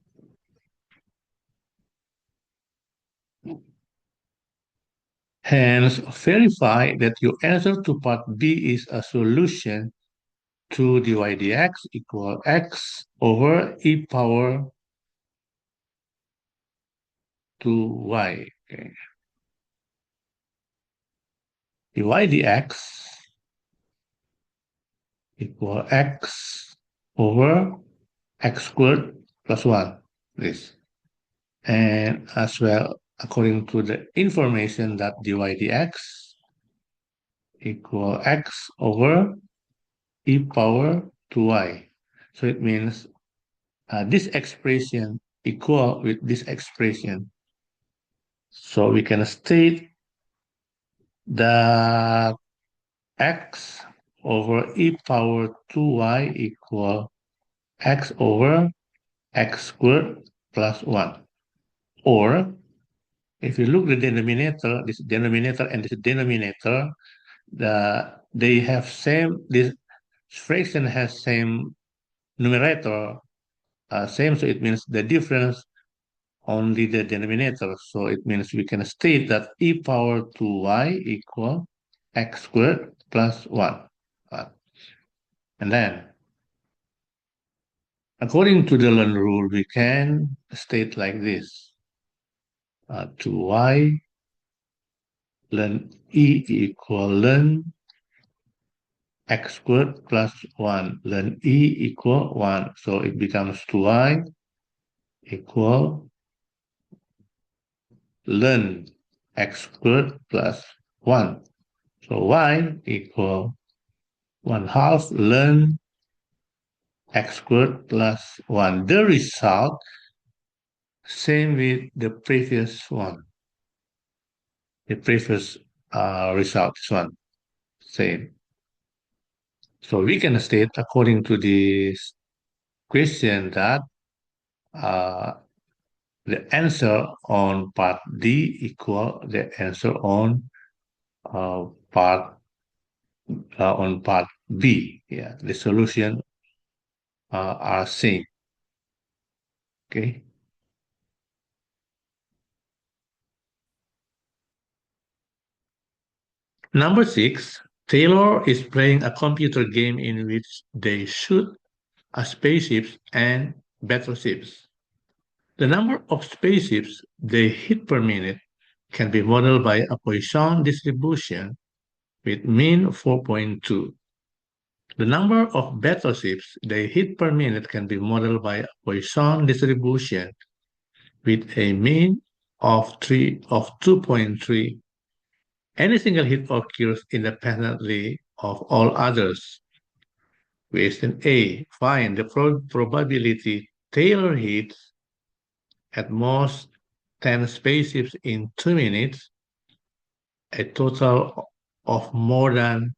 Hence, verify that your answer to part B is a solution to dy dx equal x over e power 2y. Okay. Dy dx equal x over x squared plus 1. This. And as well, according to the information that dy dx equal x over e power 2y. So it means this expression equal with this expression. So we can state that x over e power 2y equal x over x squared plus 1. Or if you look at the denominator, this denominator and this denominator, they have same, this fraction has same numerator, same, so it means the difference only the denominator. So it means we can state that e power 2y equal x squared plus 1. And then, according to the learn rule, we can state like this. To y, learn e equal learn x squared plus 1. Learn e equal 1. So it becomes 2y equal learn x squared plus 1. So y equal 1 half learn x squared plus 1. The result, same with the previous one. The previous result, this one, same. So we can state according to this question that uh, the answer on part D equal the answer uh, part on part B. Yeah, the solution are same. Okay. Number 6, Taylor is playing a computer game in which they shoot spaceships and battleships. The number of spaceships they hit per minute can be modeled by a Poisson distribution with mean 4.2. The number of battleships they hit per minute can be modeled by a Poisson distribution with a mean of 2.3. Any single hit occurs independently of all others. Question A. Find the probability Taylor hits at most 10 spaceships in 2 minutes, a total of more than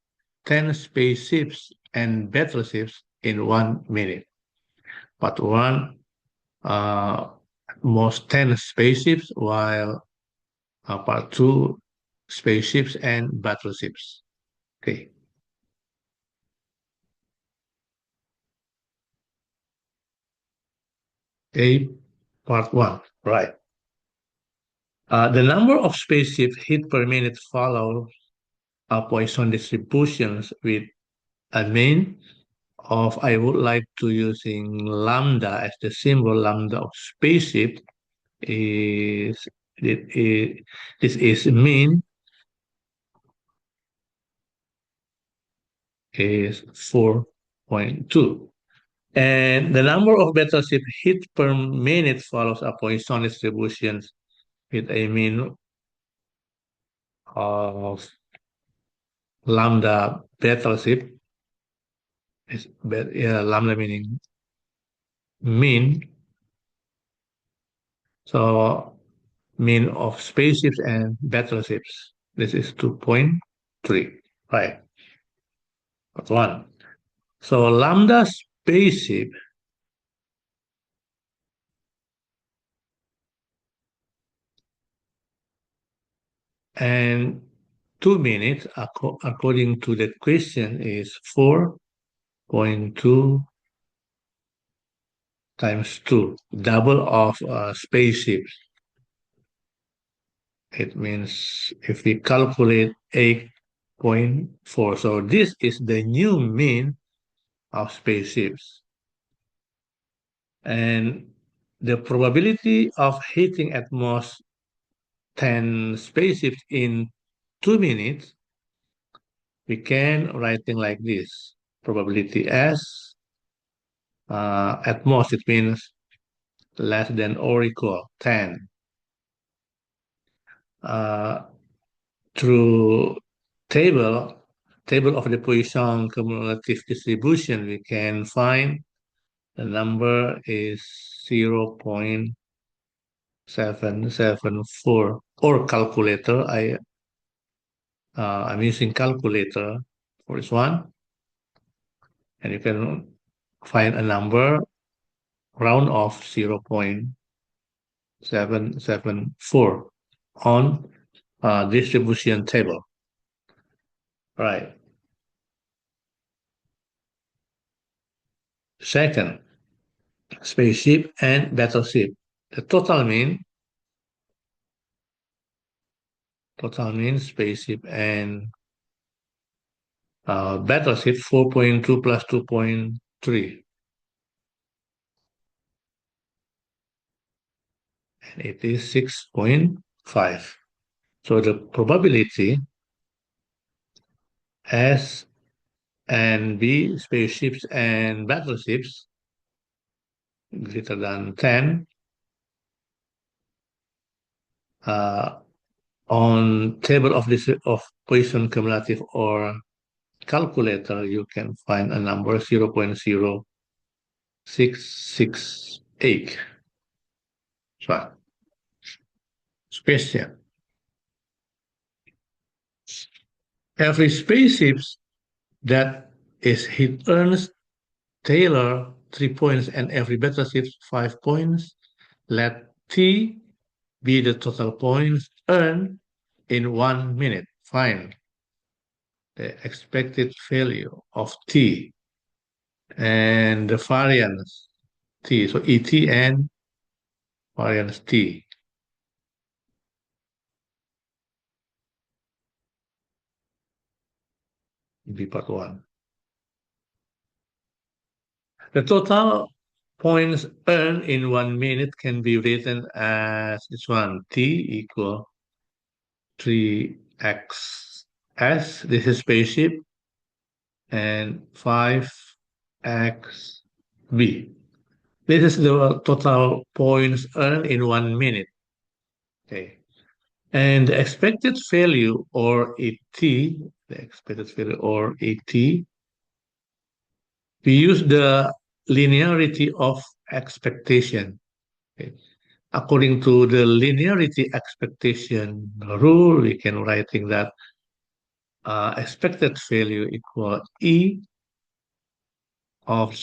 10 spaceships and battleships in 1 minute. Part 1, most 10 spaceships, while part 2, spaceships and battleships. Okay. A, part 1, right. The number of spaceships hit per minute follows a Poisson distributions with a mean of, I would like to using lambda as the symbol. Lambda of spaceship is, it is this is mean is 4.2. And the number of battleship hit per minute follows a Poisson distribution with a mean of lambda battleship is lambda meaning mean. So mean of spaceships and battleships. This is 2.3. Right. That's one. So lambda spaceship and 2 minutes, according to the question, is 4.2 times 2, double of spaceships. It means if we calculate 8.4, so this is the new mean of spaceships. And the probability of hitting at most 10 spaceships in 2 minutes, we can write it like this. Probability S, at most it means less than or equal 10. Through table of the Poisson cumulative distribution, we can find the number is 0.774, or calculator. I'm using calculator for this one, and you can find a number round off 0.774 on distribution table. Right. Second, spaceship and battleship. The total mean spaceship and battleship 4.2 plus 2.3, and it is 6.5. So the probability S and B, spaceships and battleships, greater than 10, uh, on table of this of Poisson cumulative or calculator, you can find a number 0.0668. So, question. Every spaceship that is hit earns Taylor 3 points and every battleship 5 points. Let T be the total points earned in 1 minute. Find the expected value of T and the variance T. So ET and variance T. Be part one. The total points earned in 1 minute can be written as this one, T equal 3x s, this is spaceship, and 5x b. This is the total points earned in 1 minute. Okay. And the expected value or ET, the expected value or ET, we use the linearity of expectation. Okay. According to the linearity expectation rule, we can writing that expected value equal E of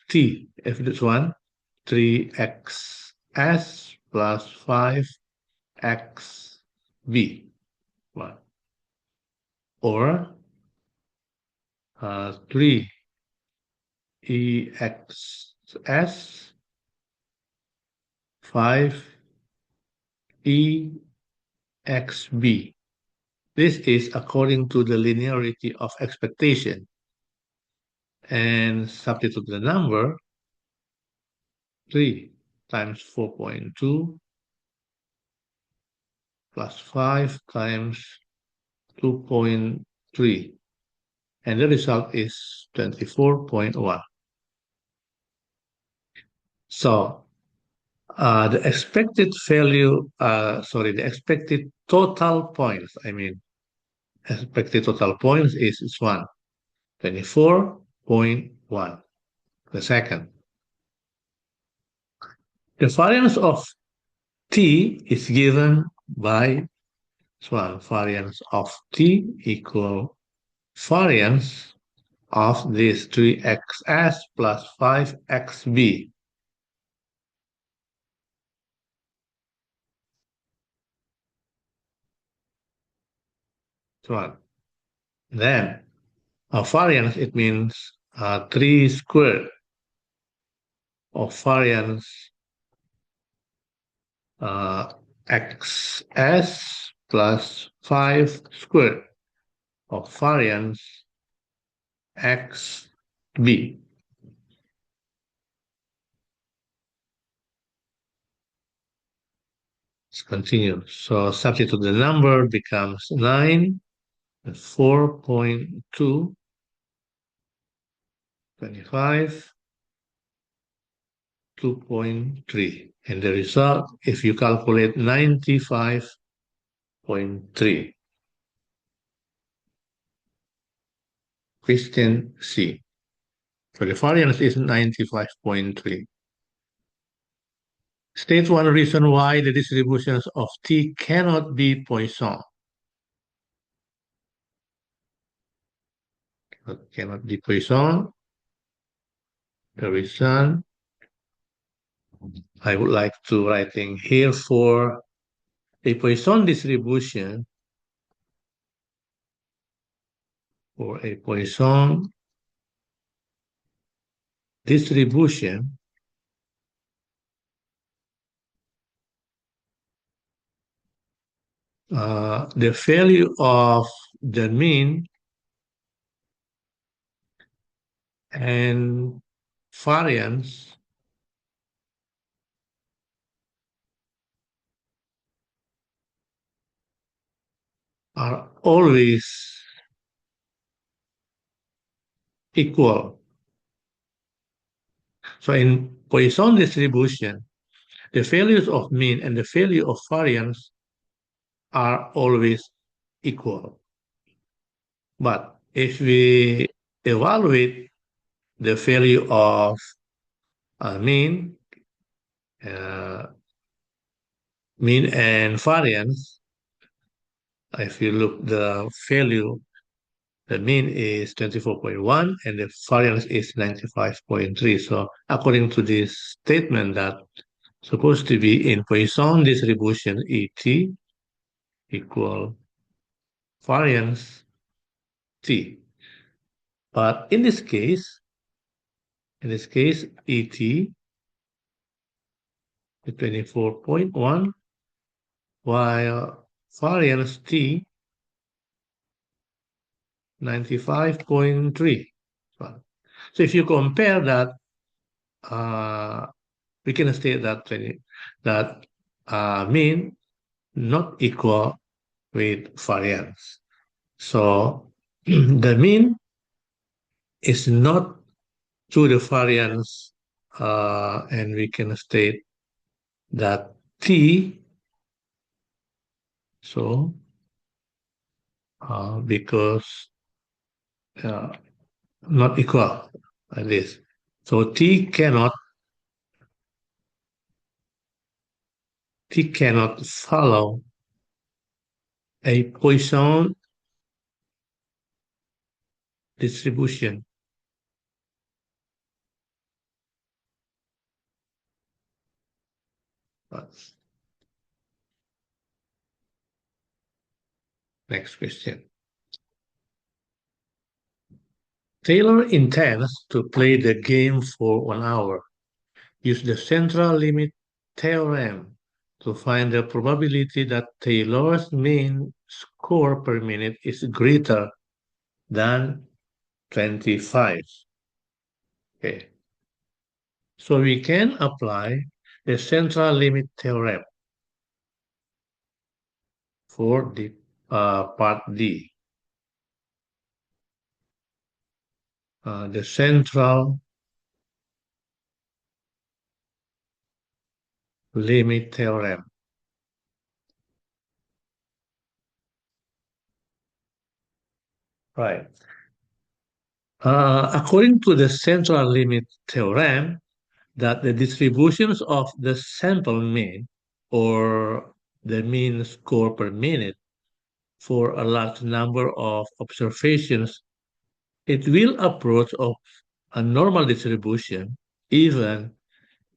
T, if it's one, 3x s plus 5x b, one, or 3 ex s 5 ex b. This is according to the linearity of expectation, and substitute the number 3 times 4.2 plus 5 times 2.3, and the result is 24.1. So the expected value, the expected total points, expected total points is 1, 24.1 per second. The variance of t is given by variance of t equal variance of this 3xs plus 5xb. Then variance, it means 3 squared of variance xs plus 5 squared of variance xb. Let's continue. So substitute the number becomes 9, 4.2, 25, 2.3. And the result, if you calculate 95.3. Question C. So the variance is 95.3. State one reason why the distributions of T cannot be Poisson. Cannot be Poisson. The reason I would like to writing here for a Poisson distribution, for a Poisson distribution, the value of the mean and variance are always equal. So in Poisson distribution, the values of mean and the value of variance are always equal. But if we evaluate the value of mean, uh, mean and variance, if you look the value, the mean is 24.1 and the variance is 95.3. So according to this statement that supposed to be in Poisson distribution ET equal variance T. But in this case, ET is 24.1 while variance T 95.3. So if you compare that, uh, we can state that mean not equal with variance. So the mean is not to the variance, and we can state that T, so because uh, not equal like this. So T cannot follow a Poisson distribution. Next question. Taylor intends to play the game for 1 hour. Use the central limit theorem to find the probability that Taylor's mean score per minute is greater than 25. Okay. So we can apply the central limit theorem for the part D. The central limit theorem. Right. According to the central limit theorem, that the distributions of the sample mean or the mean score per minute for a large number of observations, it will approach of a normal distribution even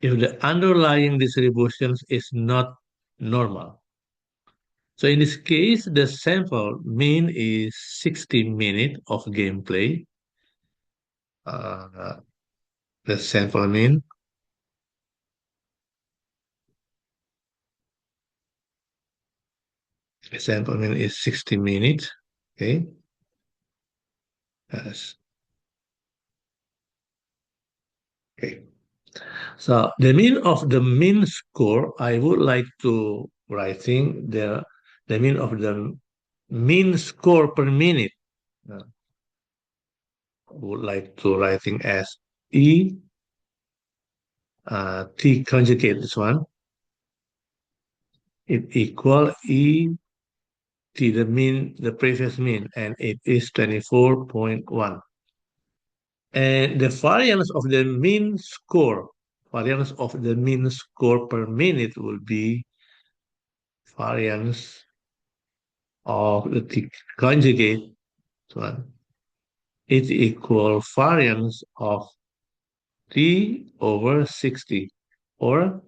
if the underlying distributions is not normal. So in this case, the sample mean is 60 minutes of gameplay. Uh, the sample mean is 60 minutes. Okay. Yes. Okay. So the mean of the mean score, I would like to writing the mean of the mean score per minute. Would like to writing as E T conjugate this one. It equal E T the previous mean, and it is 24.1. And the variance of the mean score per minute will be variance of the T conjugate one. It equal variance of T over 60 or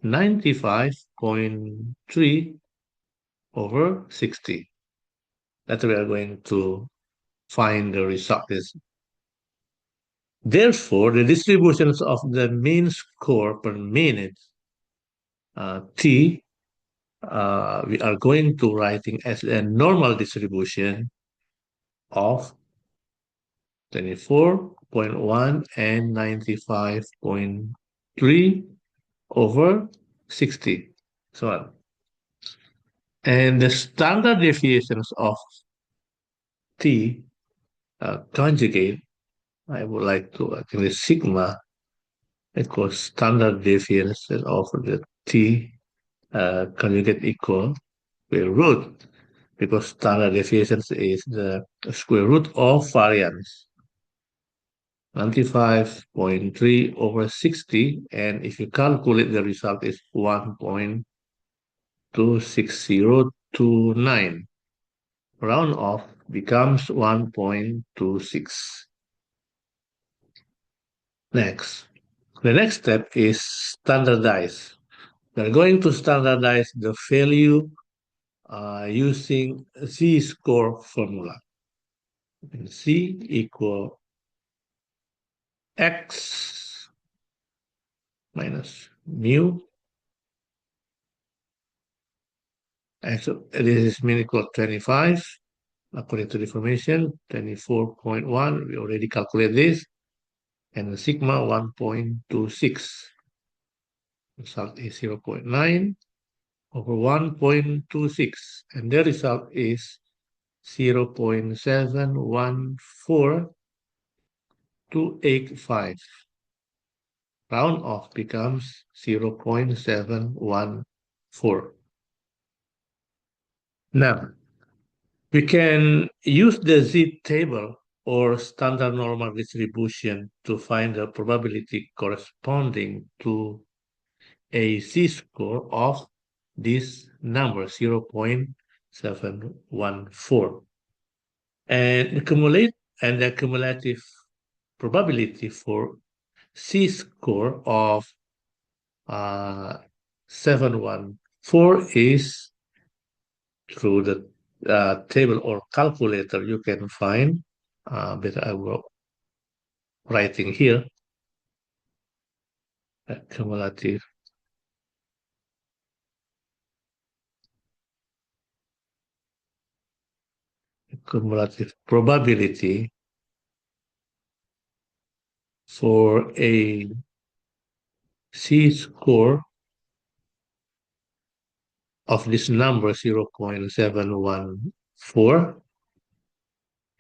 95.3 over 60. That we are going to find the result is. Therefore, the distributions of the mean score per minute, T, we are going to writing as a normal distribution of 24 0.1 and 95.3 over 60, so on. And the standard deviations of t conjugate, I would like to actually sigma equals standard deviation of the t conjugate equal square root, because standard deviation is the square root of variance. 95.3 over 60, and if you calculate, the result is 1.26029. Round off becomes 1.26. Next, the next step is standardize. We're going to standardize the value using z-score formula. Z equal x minus mu. So this is mean equal 25. According to the information, 24.1. We already calculate this. And the sigma 1.26. Result is 0.9 over 1.26. And the result is 0.714285. Round off becomes 0.714. Now, we can use the Z table or standard normal distribution to find the probability corresponding to a z-score of this number, 0.714. And the cumulative probability for z-score of 714 is through the table or calculator you can find, but I will writing here cumulative probability for a z-score of this number 0.714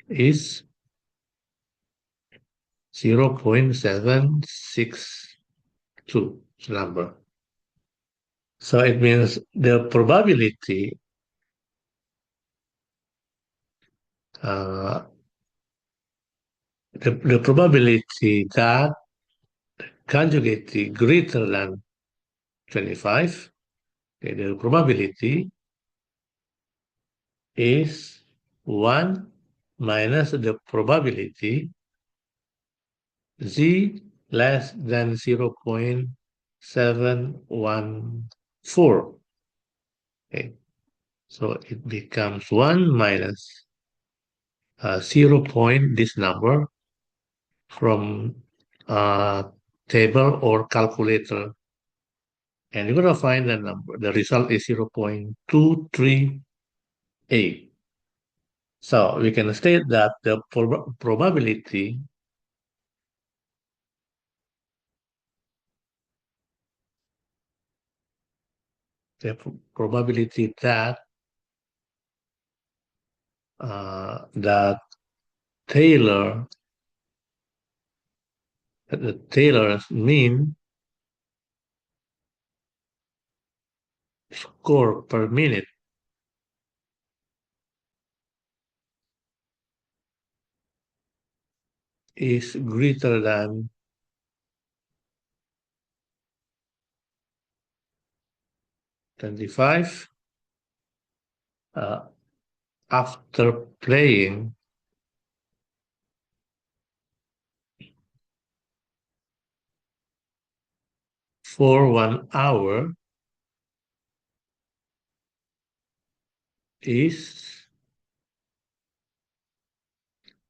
is 0.762 number. So it means the probability the probability that conjugate greater than 25, okay, the probability is 1 minus the probability z less than 0.714. Okay, so it becomes 1 minus 0 point this number from table or calculator, and you're going to find the number. The result is 0.238. So we can state that the probability that that Taylor's mean score per minute is greater than 25 after playing for 1 hour is,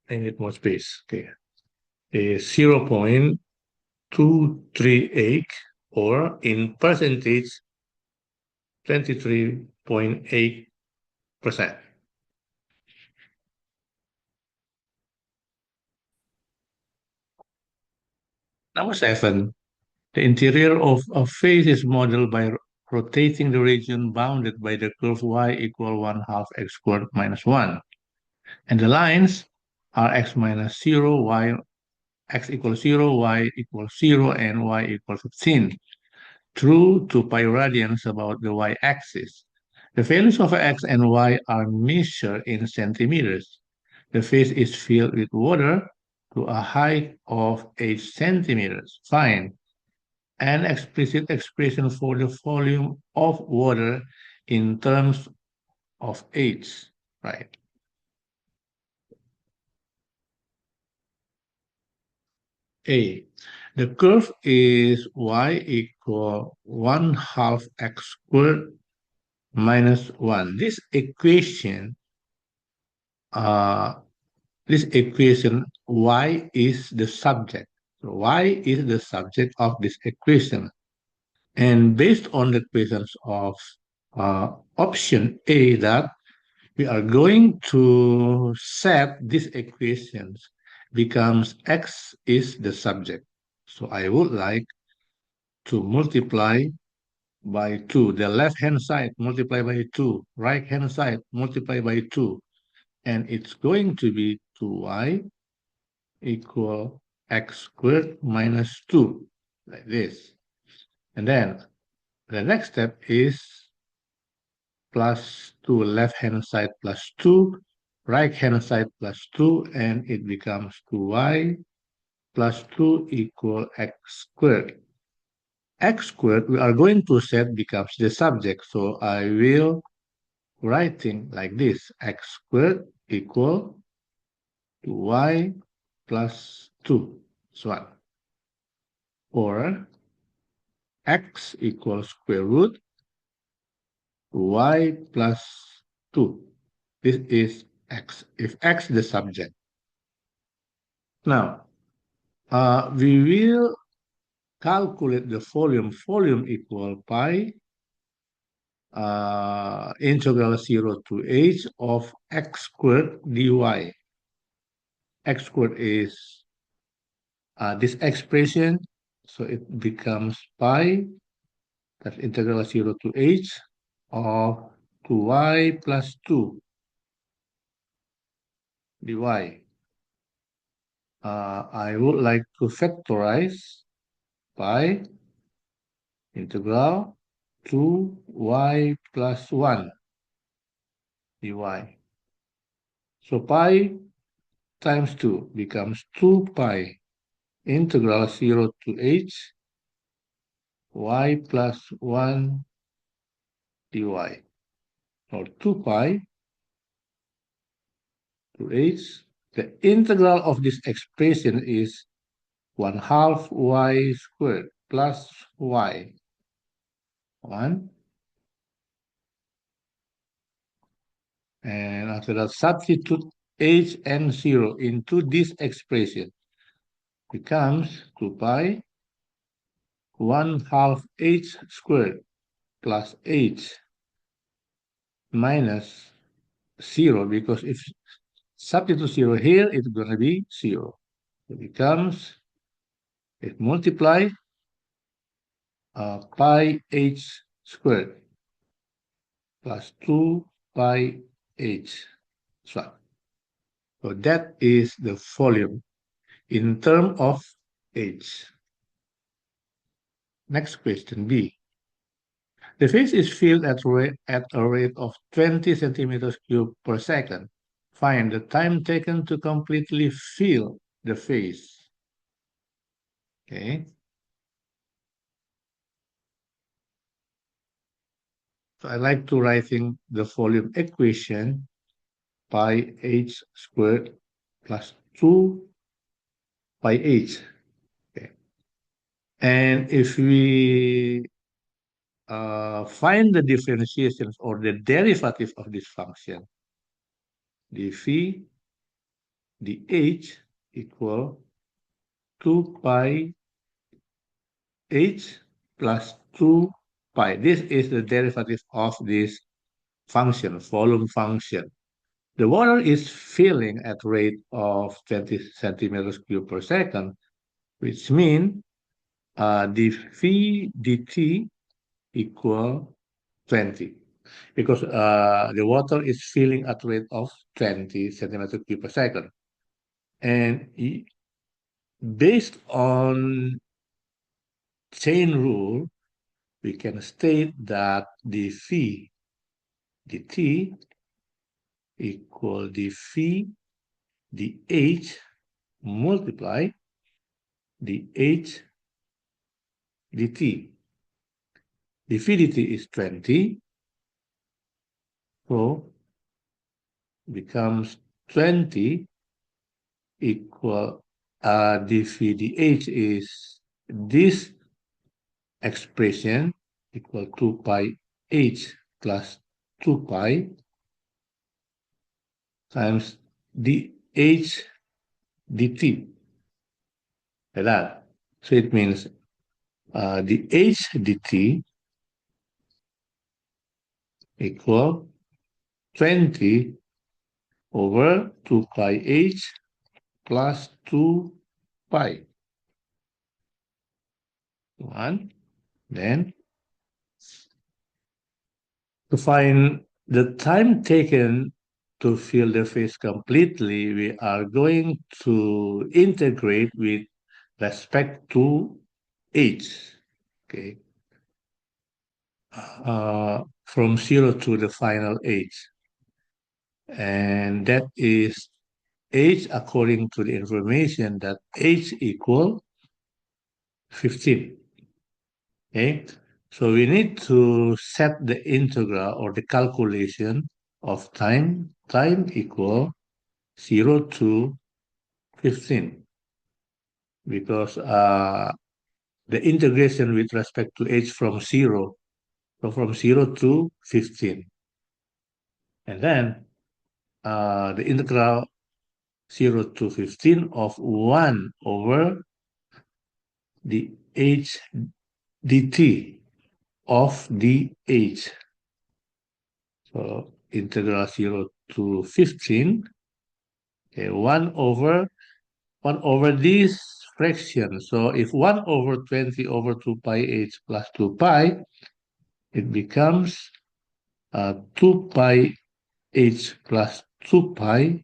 I need more space, okay, is 0.238, or in percentage 23.8%. Number seven, the interior of a face is modeled by rotating the region bounded by the curve y equal 1 half x squared minus 1. And the lines are x minus 0, y x equals 0, y equals 0, and y equals 15. True to pi radians about the y-axis. The values of x and y are measured in centimeters. The face is filled with water to a height of 8 centimeters. Find an explicit expression for the volume of water in terms of H, right? A. The curve is y equal 1 half x squared minus 1. Uh, this equation, y is the subject. So y is the subject of this equation. And based on the equations of option A, that we are going to set these equations becomes x is the subject. So I would like to multiply by 2. The left-hand side multiply by 2. Right-hand side multiply by 2. And it's going to be 2y equal x squared minus 2, like this. And then the next step is plus 2 left-hand side plus 2, right-hand side plus 2, and it becomes 2y plus 2 equal x squared. X squared, we are going to set becomes the subject. So I will writing like this, x squared equal to y plus 2, so on. Or x equals square root y plus 2. This is x, if x is the subject. Now, we will calculate the volume. Volume equal pi integral 0 to h of x squared dy. X squared is this expression, so it becomes pi, that's integral 0 to h of 2y plus 2 dy. I would like to factorize pi integral 2y plus 1 dy. So pi times 2 becomes 2 pi integral 0 to h y plus 1 dy, or 2 pi to h. The integral of this expression is 1 half y squared plus y, 1. And after that, substitute h and 0 into this expression, becomes 2 pi 1 half h squared plus h minus 0, because if substitute 0 here, it's going to be 0. It becomes, it multiply pi h squared plus 2 pi h. So that is the volume in terms of h. Next question, B. The face is filled at a rate of 20 centimeters cubed per second. Find the time taken to completely fill the face. Okay. So I like to writing the volume equation pi h squared plus 2 pi h. Okay. And if we find the differentiations or the derivative of this function, dv dh equal 2 pi h plus 2 pi. This is the derivative of this function, volume function. The water is filling at rate of 20 centimeters cubed per second, which means the phi dt equal 20 because the water is filling at rate of 20 centimeter cube per second. And based on chain rule, we can state that the phi dt equal the phi dh multiply the h dt. The phi dt is 20, so becomes 20 equal the phi dh is this expression equal 2 pi h plus 2 pi times dh dt, like that. So it means the h dt equal 20 over 2 pi h plus 2 pi. One. Then to find the time taken to fill the phase completely, we are going to integrate with respect to h. Okay. From 0 to the final h. And that is h according to the information that h equal 15. Okay, so we need to set the integral or the calculation of time equal 0 to 15 because the integration with respect to h from 0, so from 0 to 15. And then the integral 0 to 15 of 1 over the h dt of the h. So integral 0 to 15, okay, 1 over this fraction. So if 1 over 20 over 2 pi h plus 2 pi, it becomes 2 pi h plus 2 pi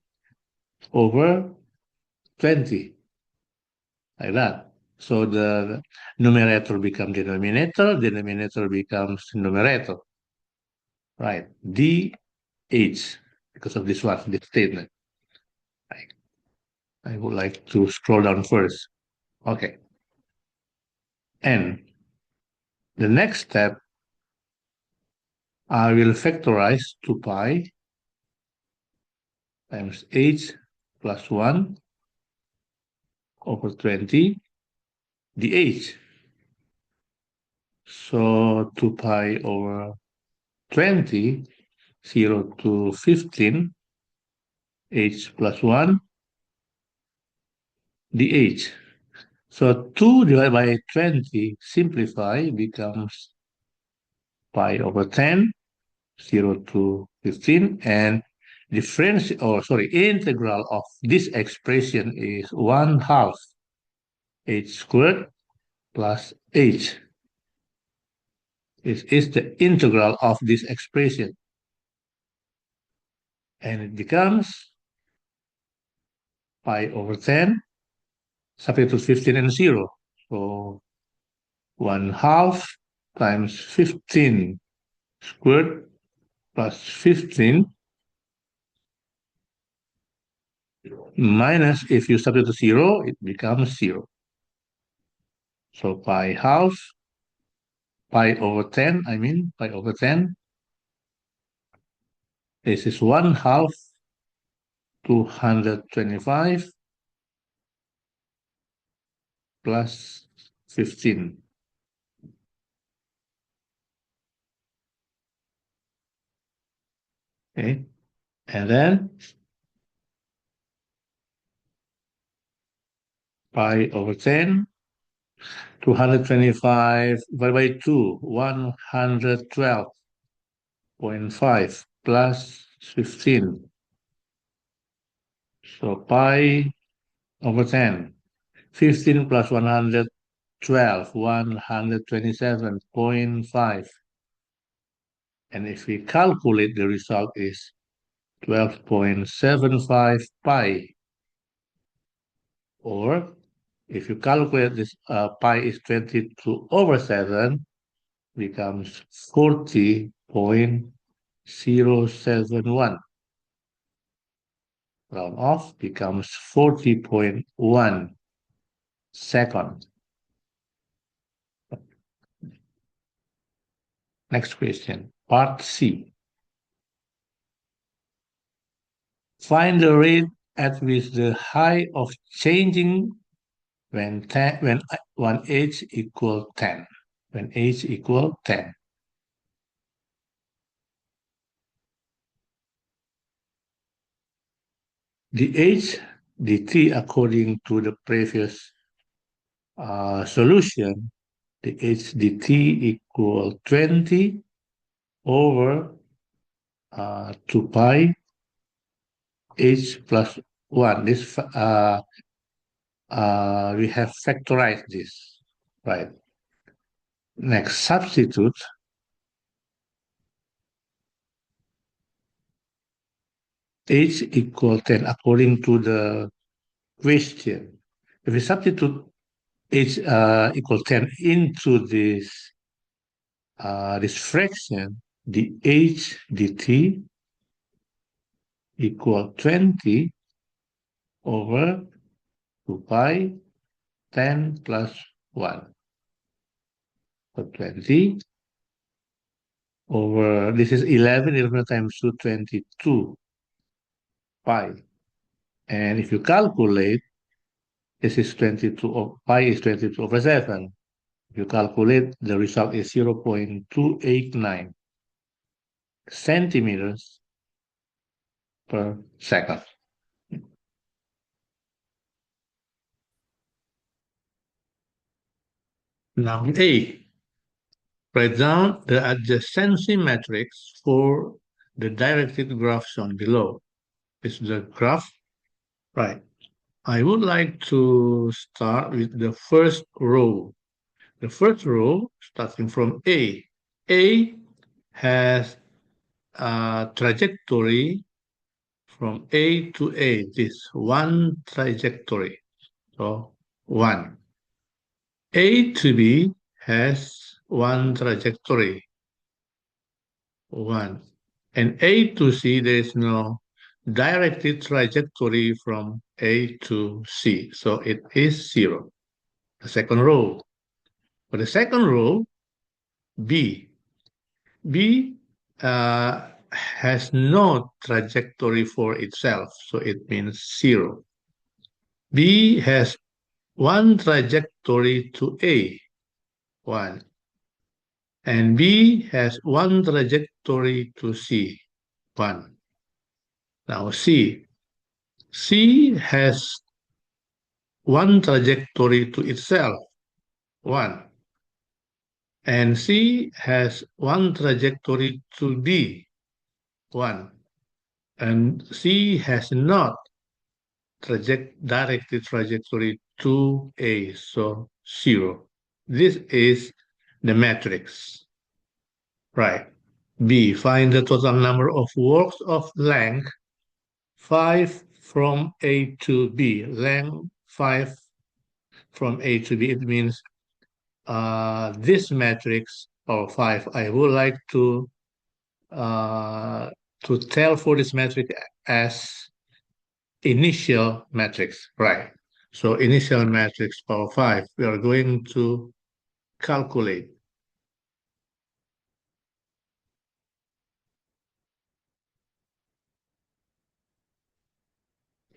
over 20, like that. So the numerator becomes denominator becomes numerator, right? dh, because of this one, this statement. I would like to scroll down first. Okay. And the next step, I will factorize 2 pi times h plus 1 over 20 dh. So 2 pi over 20, 0 to 15, h plus 1 dh. So 2 divided by 20 simplify becomes pi over 10, 0 to 15, and integral of this expression is 1/2 h squared plus h. It is the integral of this expression. And it becomes pi over 10, substitute 15 and 0. So 1/2 times 15 squared plus 15 minus, if you substitute 0, it becomes 0. So pi over 10, pi over 10. This is 1/2 225 plus 15. Okay, and then pi over 10, 225 divided by 2, 112.5 plus 15. So pi over 10, 15 plus 112 127.5. And if we calculate, the result is 12.75 pi. Or if you calculate this, pi is 22 over 7, becomes 40.071. Round off becomes 40.1 seconds. Next question, part C. Find the rate at which the height of changing when age equal 10. When age equal 10. The age dt according to the previous solution, the h dt equal 20 over 2 pi h plus 1. This we have factorized this, right? Next, substitute h equal 10 according to the question. If we substitute h equal 10 into this fraction, the h dt equal 20 over 2 pi 10 plus 1. So 20 over, this is 11 times 2, 22 pi. And if you calculate, this is 22, pi is 22 over 7. If you calculate, the result is 0.289 centimeters per second. Now A, write down the adjacency matrix for the directed graph shown below. Is the graph right? I would like to start with the first row. The first row, starting from A. A has a trajectory from A to A, this one trajectory. So 1. A to B has one trajectory, 1. And A to C, there is no directed trajectory from A to C, so it is 0. The second row. For the second row, B. B has no trajectory for itself, so it means 0. B has one trajectory to A, 1. And B has one trajectory to C, 1. Now C. C has one trajectory to itself, 1. And C has one trajectory to D, 1. And C has not directed trajectory to A, so 0. This is the matrix. Right. B, find the total number of works of length 5 from A to B. Length 5 from A to B. It means this matrix, or 5, I would like to tell for this matrix as initial matrix, right? So initial matrix power 5, we are going to calculate.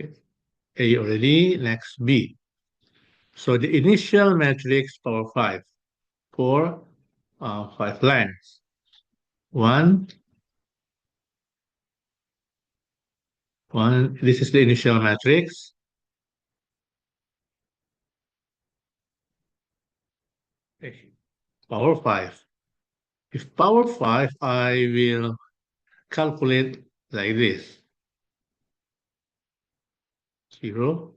Okay. A already, next B. So the initial matrix power 5 for 5 lines. 1, 1, this is the initial matrix. Okay. Power 5. If power 5, I will calculate like this. 0,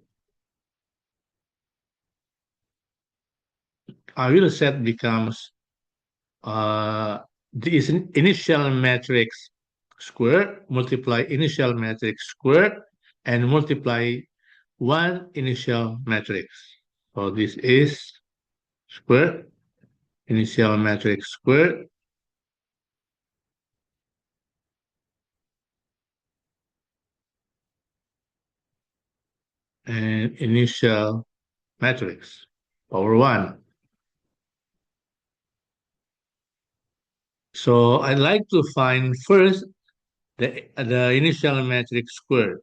our set becomes the initial matrix squared, multiply initial matrix squared, and multiply one initial matrix. So this is squared, initial matrix squared, and initial matrix power 1. So I'd like to find first the initial matrix squared.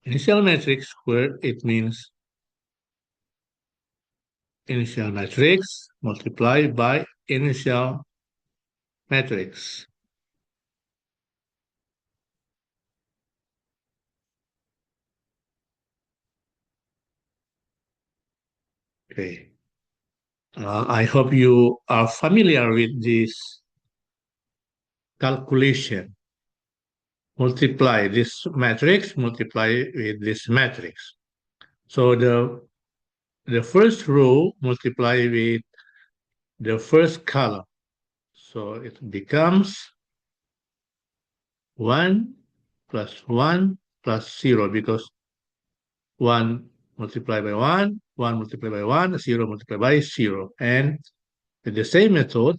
Initial matrix squared, it means initial matrix multiplied by initial matrix. Okay. I hope you are familiar with this calculation. Multiply this matrix, multiply with this matrix. So the first row multiply with the first column. So it becomes 1 plus 1 plus 0 because 1 multiplied by 1, 1 multiplied by 1, 0 multiplied by 0. And with the same method,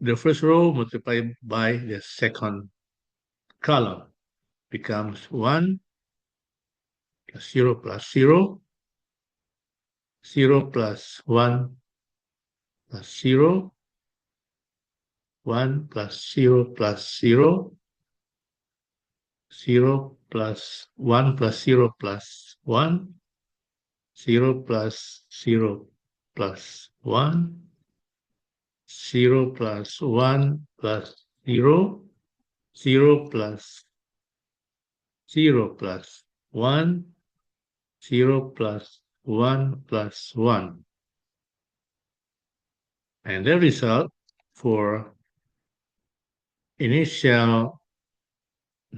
the first row multiplied by the second column becomes 1 plus 0 plus 0, 0 plus 1 plus 0, 1 plus 0 plus 0, 0 plus 1 plus 0 plus 1, 0 plus 0 plus 1, 0 plus 1 plus 0, 0 plus 0 plus 1, 0 plus 1 plus 1. And the result for initial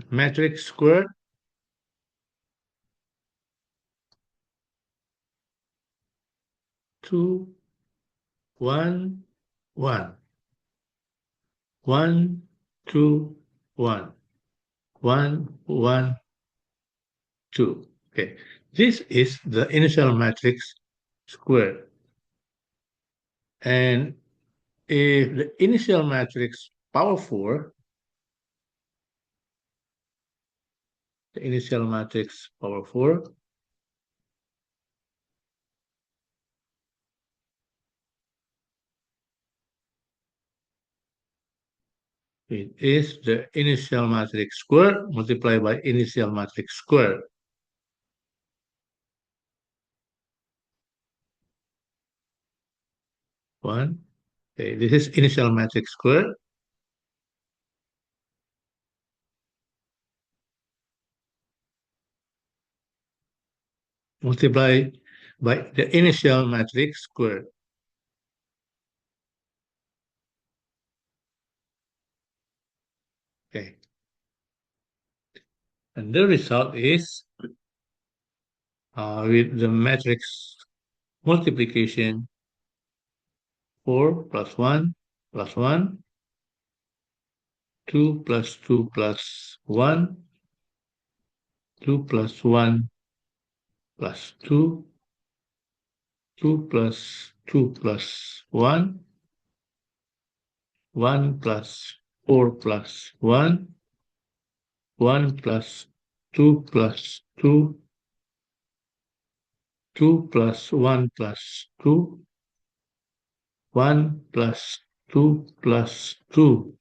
matrix squared two, 1, 1, 1, 2, 1, 1, 1, 2. Okay, this is the initial matrix squared. And if the initial matrix power 4, the initial matrix power 4, it is the initial matrix squared multiplied by initial matrix squared. 1. Okay, this is initial matrix squared. Multiply by the initial matrix squared. Okay. And the result is with the matrix multiplication 4 plus 1 plus 1, 2 plus 2 plus 1, 2 plus 1 plus 2, 2 plus 2 plus 1, 1 plus 4 plus 1, 1 plus 2 plus 2, 2 plus 1 plus 2, 1 plus 2 plus 2,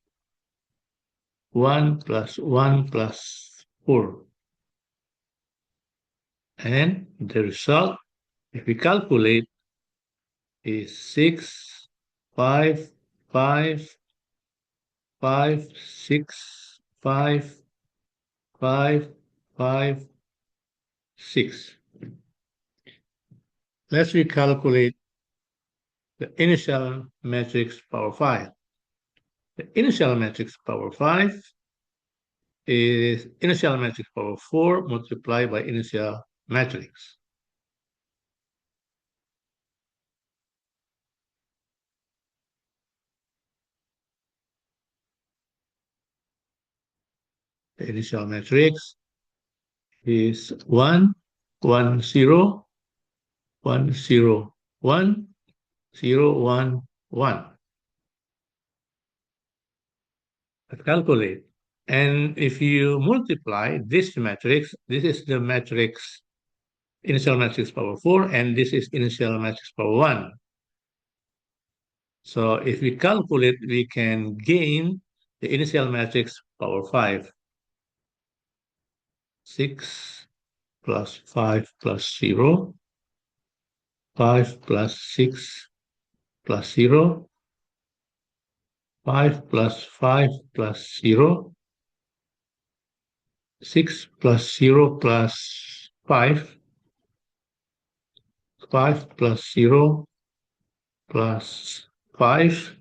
1 plus 1 plus 4. And the result, if we calculate, is 6, 5, 5, 5, 6, 5, 5, 5, 6. Let's recalculate the initial matrix power 5. The initial matrix power 5 is initial matrix power 4 multiplied by initial matrix. The initial matrix is 1, 1, 0, 1, 0, 1, 0, 1, 1. Let's calculate. And if you multiply this matrix, this is the matrix, initial matrix power 4, and this is initial matrix power 1. So if we calculate, we can gain the initial matrix power 5. 6 plus 5 plus 0, 5 plus 6 plus 0, 5 plus 5 plus 0, 6 plus 0 plus 5, 5 plus 0 plus 5,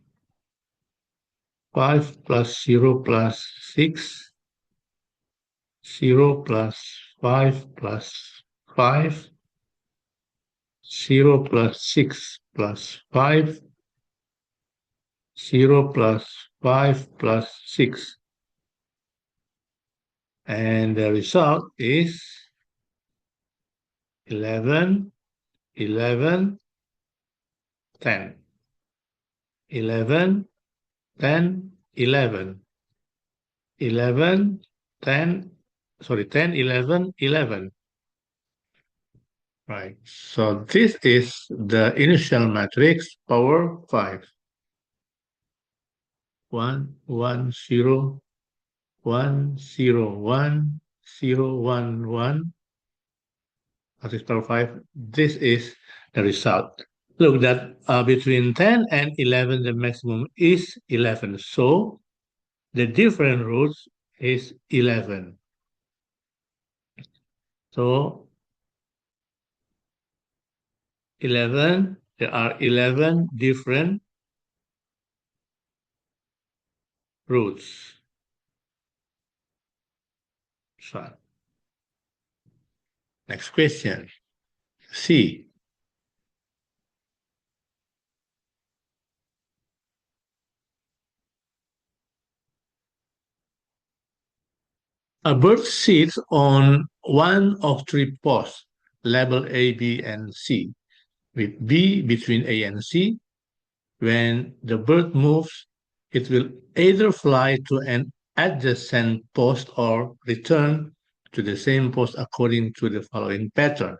5 plus 0 plus 6, 0 plus 5 plus 5, 0 plus 6 plus 5, 0 plus 5 plus 6. And the result is 11, 11, 10. 11, 10, 11. 11, 10, sorry, 10, 11, 11. Right. So this is the initial matrix power 5. 1, 1, 0, 1, 0, 1, 0, 1, 1. Matrix power 5. This is the result. Look that between 10 and 11, the maximum is 11. So the different roots is 11. So 11, there are 11 different roots. So, next question. C. A bird sits on one of three posts, labeled A, B, and C, with B between A and C. When the bird moves, it will either fly to an adjacent post or return to the same post according to the following pattern.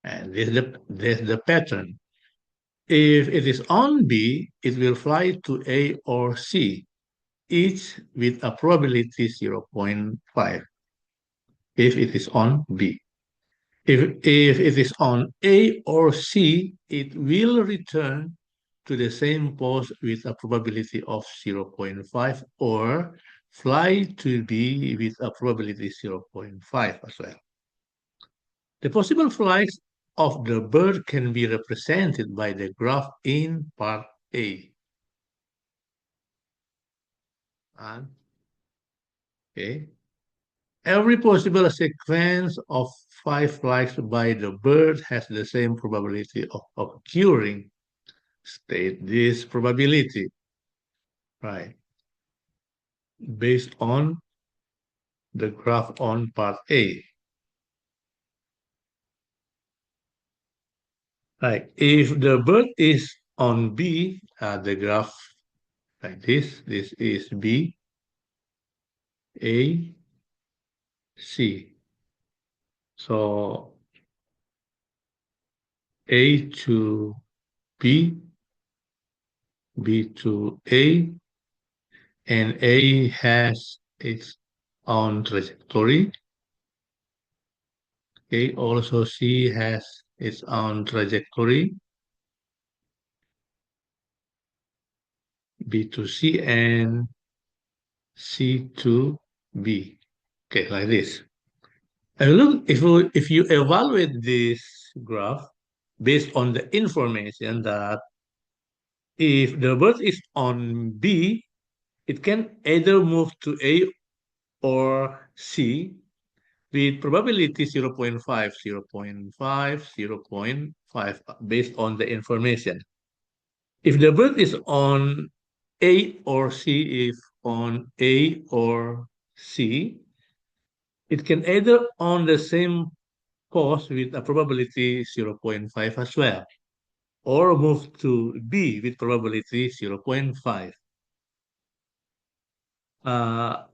And this is the pattern. If it is on B, it will fly to A or C, each with a probability 0.5 if it is on B. If it is on A or C, it will return to the same post with a probability of 0.5 or fly to B with a probability 0.5 as well. The possible flights of the bird can be represented by the graph in part A. And, okay. Every possible sequence of 5 flights by the bird has the same probability of occurring. State this probability, right, based on the graph on part A. Right, if the bird is on B, the graph like this is B, A, C. So A to B, B to A, and A has its own trajectory. A also C has its own trajectory. B to C and C to B. Okay, like this. And look, if you evaluate this graph based on the information that if the bird is on B, it can either move to A or C with probability 0.5, 0.5, 0.5 based on the information. If the bird is on A or C, if on A or C, it can either on the same post with a probability 0.5 as well, or move to B with probability 0.5.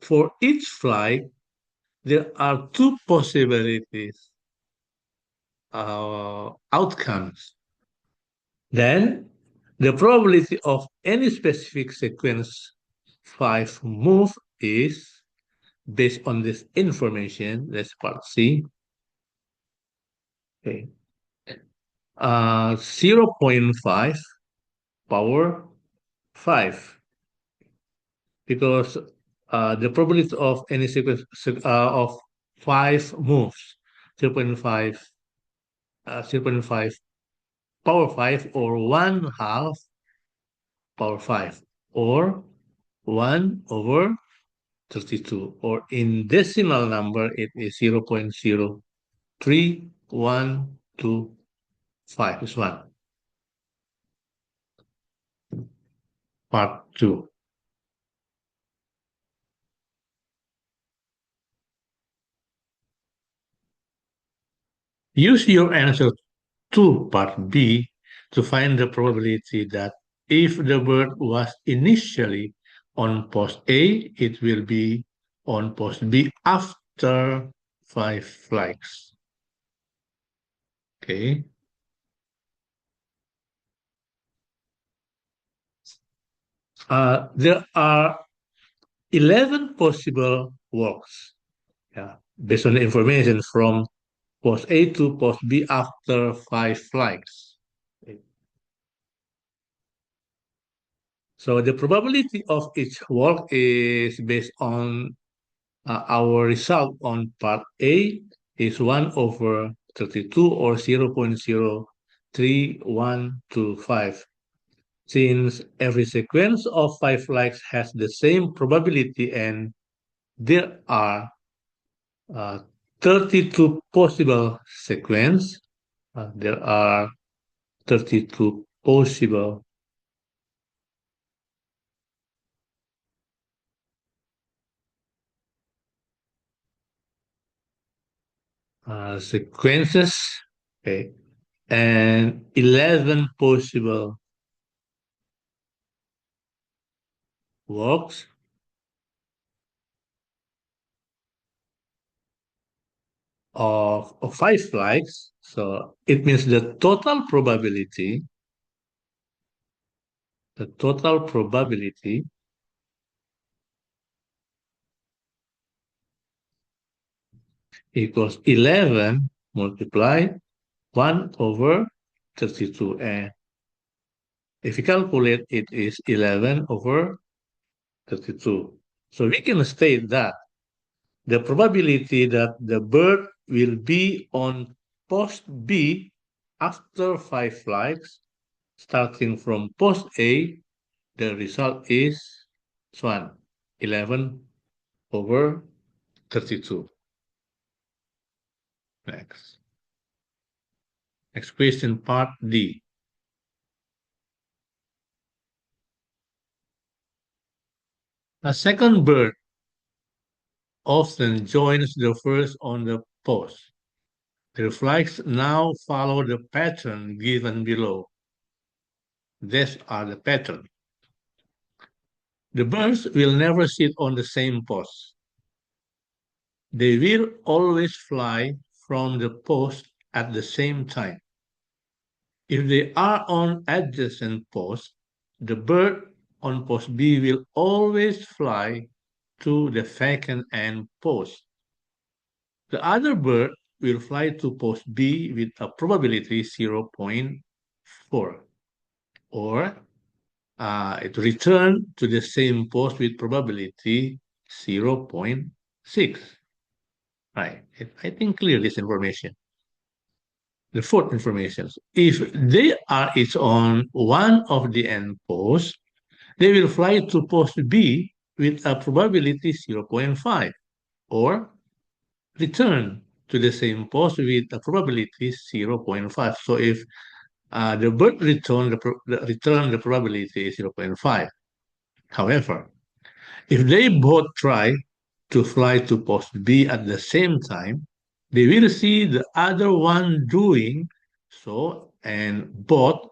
For each flight, there are two possibilities outcomes. Then the probability of any specific sequence 5 move is based on this information. That's part C. Okay. 0.5 power 5 because the probability of any sequence of 5 moves 0.5 0.5 power 5 or 1 half power 5 or 1 over 32 or in decimal number it is 0.03125 is 1 part 2. Use your answer to part B to find the probability that if the bird was initially on post A, it will be on post B after 5 flights. Okay. There are 11 possible walks, yeah, based on the information from post A to post B after 5 flights. Okay. So the probability of each walk is based on our result on part A is 1 over 32 or 0.03125. Since every sequence of 5 flags has the same probability and there are 32 possible sequence, there are 32 possible sequences, okay, and 11 possible walks of 5 flags. So it means the total probability equals 11 multiply 1 over 32. And if you calculate, it is 11 over 32. So we can state that the probability that the bird will be on post B after 5 flights, starting from post A, the result is 1, 11 over 32. Next. Next question, part D. A second bird often joins the first on the post. The flags now follow the pattern given below. These are the pattern. The birds will never sit on the same post. They will always fly from the post at the same time. If they are on adjacent posts, the bird on post B will always fly to the vacant end post. The other bird will fly to post B with a probability 0.4, or it return to the same post with probability 0.6. Right, I think clear this information. The fourth information, if they are each on one of the end posts, they will fly to post B with a probability 0.5. or return to the same post with a probability 0.5. So if the bird return the probability is zero point 0.5. However, if they both try to fly to post B at the same time, they will see the other one doing so, and both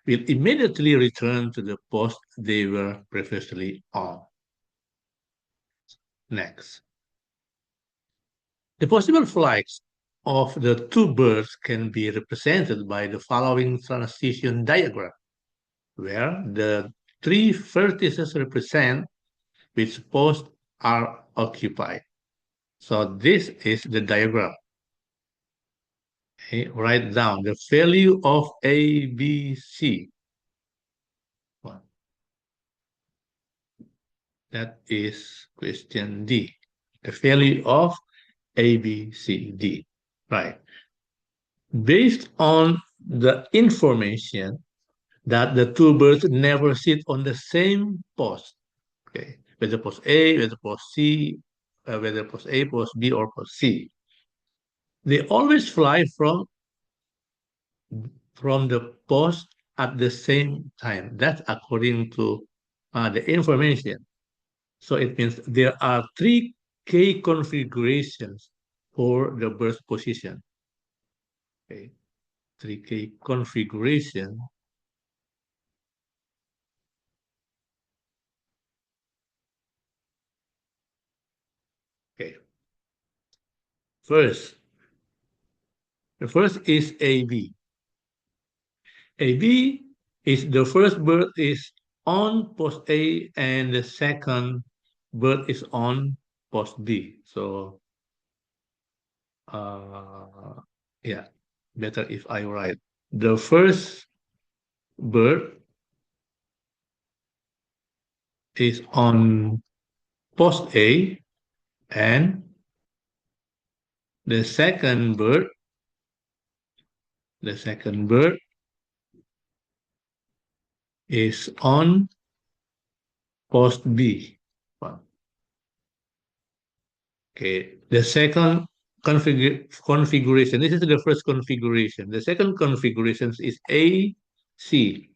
will immediately return to the post they were previously on. Next, the possible flights of the two birds can be represented by the following transition diagram, where the three vertices represent which posts are occupied. So this is the diagram. Okay, write down the value of A, B, C. Well, that is question D. The value of A, B, C, D. Right. Based on the information that the two birds never sit on the same post. Okay. Whether post A, whether post C, whether post A, post B, or post C. They always fly from the post at the same time. That's according to the information. So it means there are three K configurations for the birth position. Okay, three K configuration. Okay, first, the first is AB. AB is the first bird is on post A and the second bird is on post B. So uh, yeah, better if I write the first bird is on post A and the second bird is on post B. Okay, the second configuration, this is the first configuration. The second configuration is AC.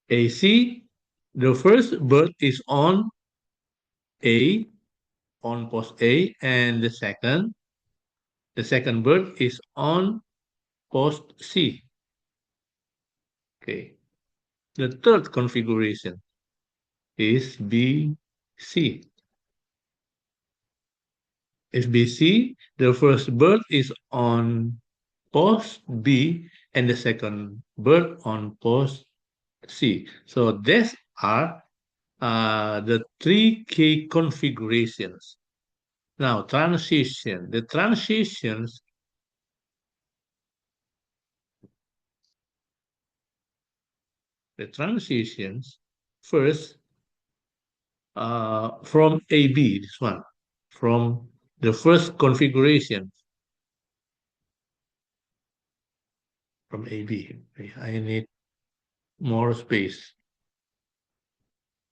AC, the first bird is on A, on post A, and the second bird is on post C. Okay. The third configuration is BC. If BC, the first bird is on post B and the second bird on post C. So these are the three key configurations. Now, transition. The transitions first from AB, this one, from the first configuration from AB. I need more space.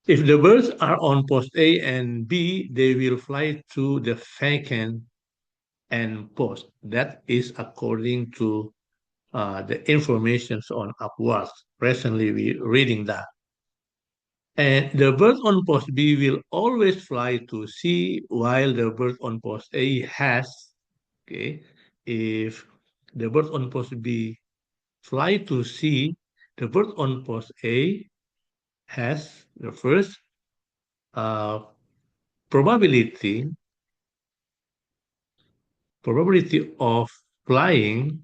If the birds are on post A and B, they will fly to the vacant end post. That is according to the information on Upwork. Presently, we're reading that. And the bird on post B will always fly to C while the bird on post A has, okay, if the bird on post B fly to C, the bird on post A has the first uh, probability probability of flying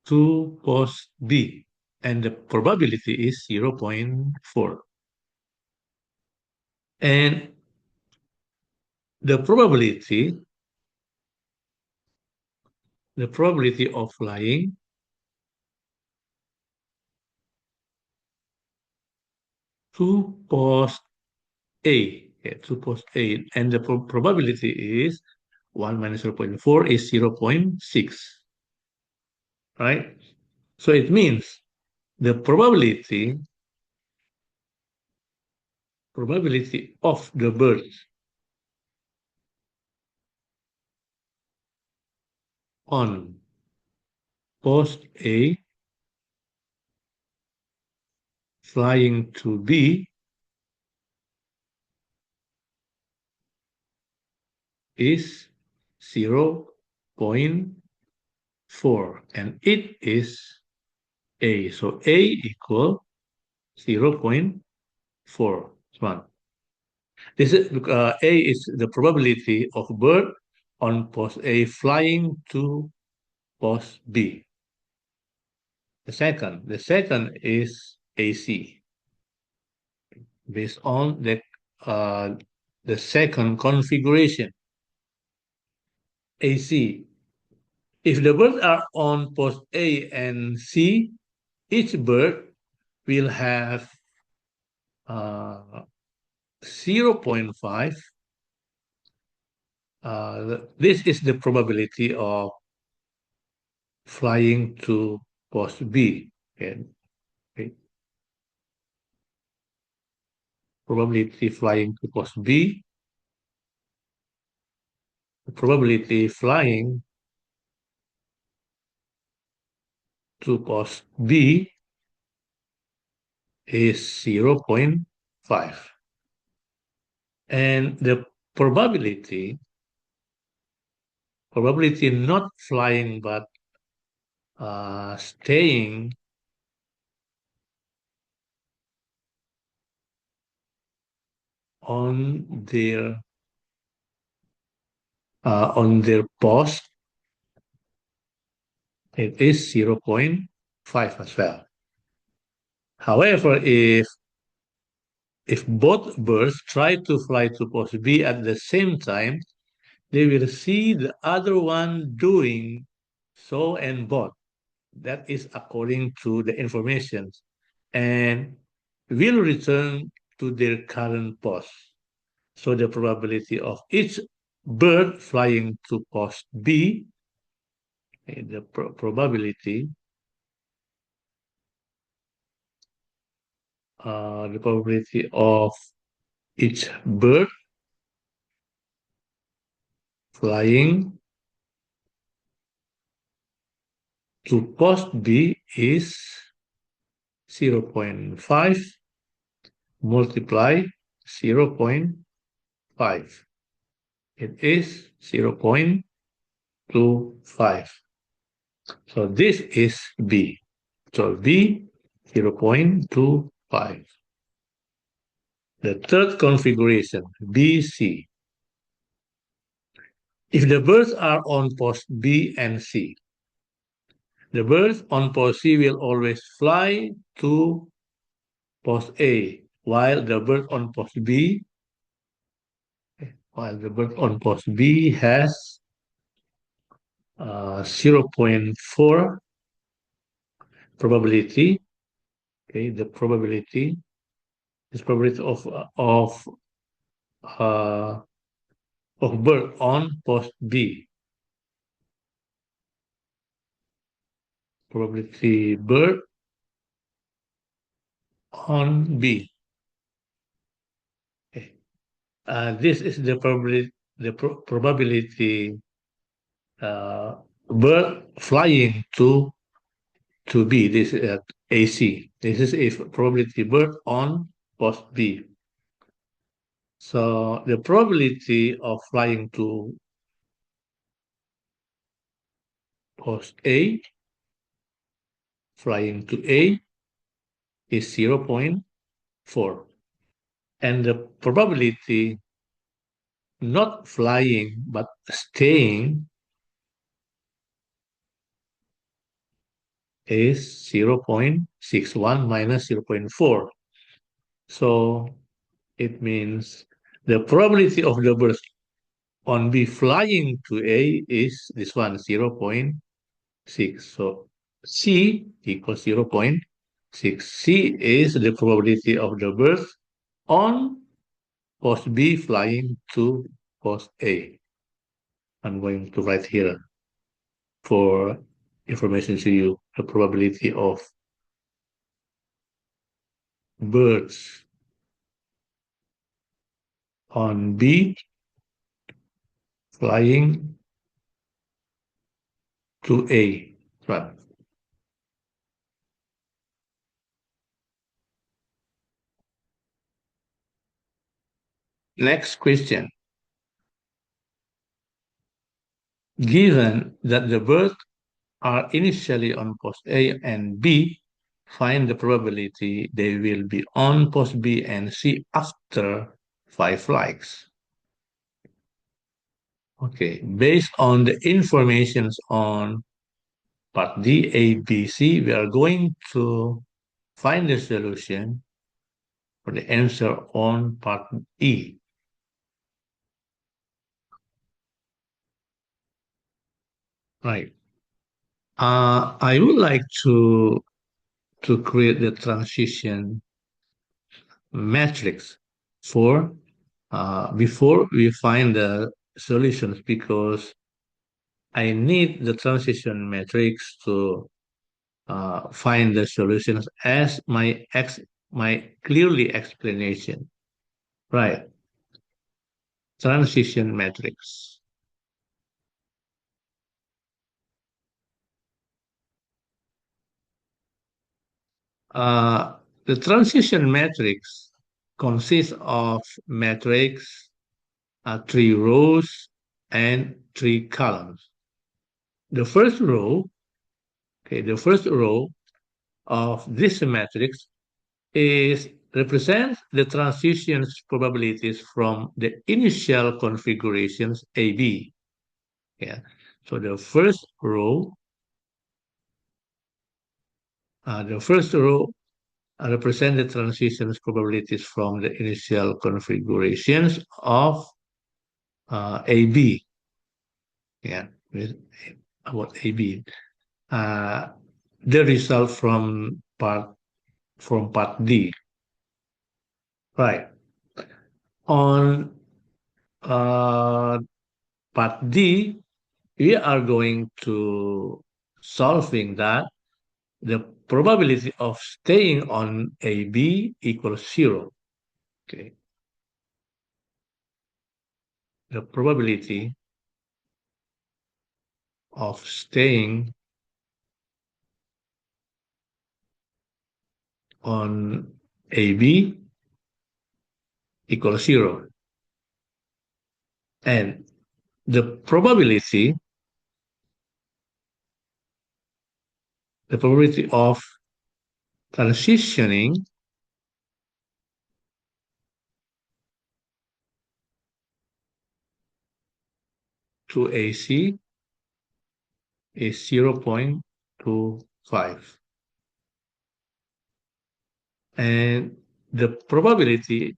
to post B, and the probability is 0.4. And the probability of flying to post A, yeah, to post A, and the probability is 1 minus 0.4 is 0.6, right? So it means the probability of the bird on post A flying to B is 0.4 and it is A. So A equal 0.4. One. This is A is the probability of bird on post A flying to post B. The second is AC based on uh, the second configuration. AC. If the birds are on post A and C, each bird will have uh, 0.5. This is the probability of flying to post B. Okay. Okay. Probability flying to post B. Probability flying to post B is 0.5. And the probability not flying but staying on their post, it is 0.5 as well. However, if both birds try to fly to post B at the same time, they will see the other one doing so and both. That is according to the information, and will return to their current post. So the probability of each bird flying to post B, the probability of each bird flying to post B is 0.5 multiply 0.5. It is 0.25. So this is B. So B 0.25. The third configuration, BC. If the birds are on post B and C, the birds on post C will always fly to post A, while the bird on post B, has 0.4 probability. Okay, the probability is probability uh, of bird on post B. Probability bird on B. Okay. This is the probability bird flying to B. This is at AC. This is if probability bird on post B. So the probability of flying to post A, flying to A is 0.4. And the probability not flying but staying is 0.61 minus 0.4. So it means the probability of the bird on B flying to A is this one, 0.6. So C equals 0.6. C is the probability of the bird on post B flying to post A. I'm going to write here for information to you the probability of birds on B flying to A. Right. Next question. Given that the birds are initially on post A and B, find the probability they will be on post B and C after 5 flights. Okay, based on the informations on part D, A, B, C, we are going to find the solution for the answer on part E. Right. I would like to create the transition matrix for before we find the solutions because I need the transition matrix to find the solutions as my clearly explanation. Right. Transition matrix. Uh, the transition matrix consists of matrix, 3 rows, and 3 columns. The first row, okay, the first row of this matrix is represents the transitions probabilities from the initial configurations AB. Yeah. So the first row represent the transitions probabilities from the initial configurations of AB. Yeah, about AB. Uh, the result from part D. Right. On uh, part D, we are going to solving that the probability of staying on AB equals 0. Okay. The probability of staying on AB equals 0. And the probability of transitioning to AC is 0.25. And the probability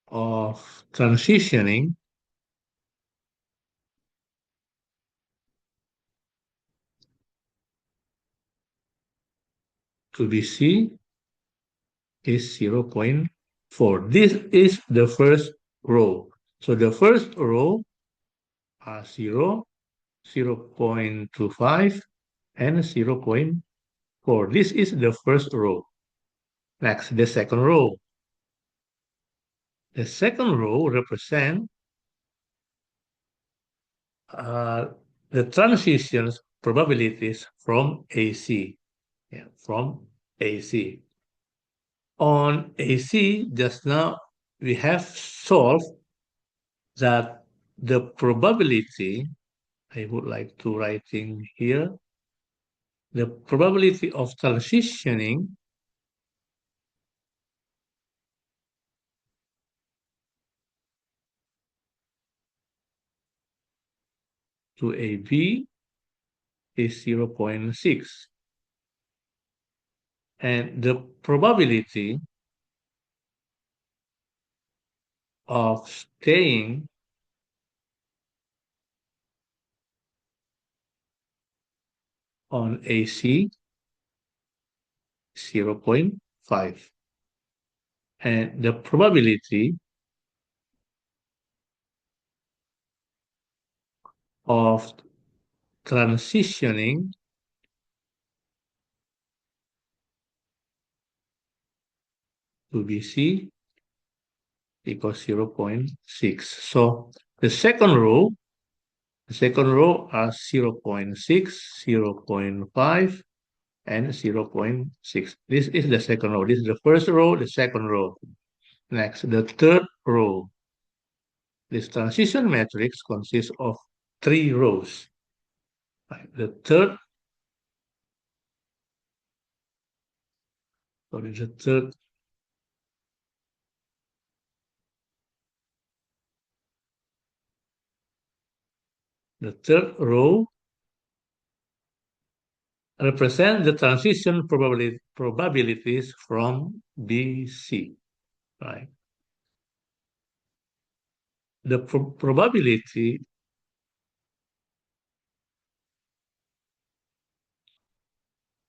of transitioning to BC is 0.4. This is the first row. So the first row are 0, 0.25, and 0.4. This is the first row. Next, the second row. The second row represents uh, the transitions probabilities from AC. Yeah, from AC. On AC, just now we have solved that the probability, I would like to write in here, the probability of transitioning to AB is 0.6. And the probability of staying on AC 0.5. And the probability of transitioning to BC equals 0.6. So the second row are 0.6, 0.5, and 0.6. This is the second row. This is the first row, the second row. Next, the third row. This transition matrix consists of 3 rows. The third, sorry, the third row represent the transition probabilities from BC, right? The probability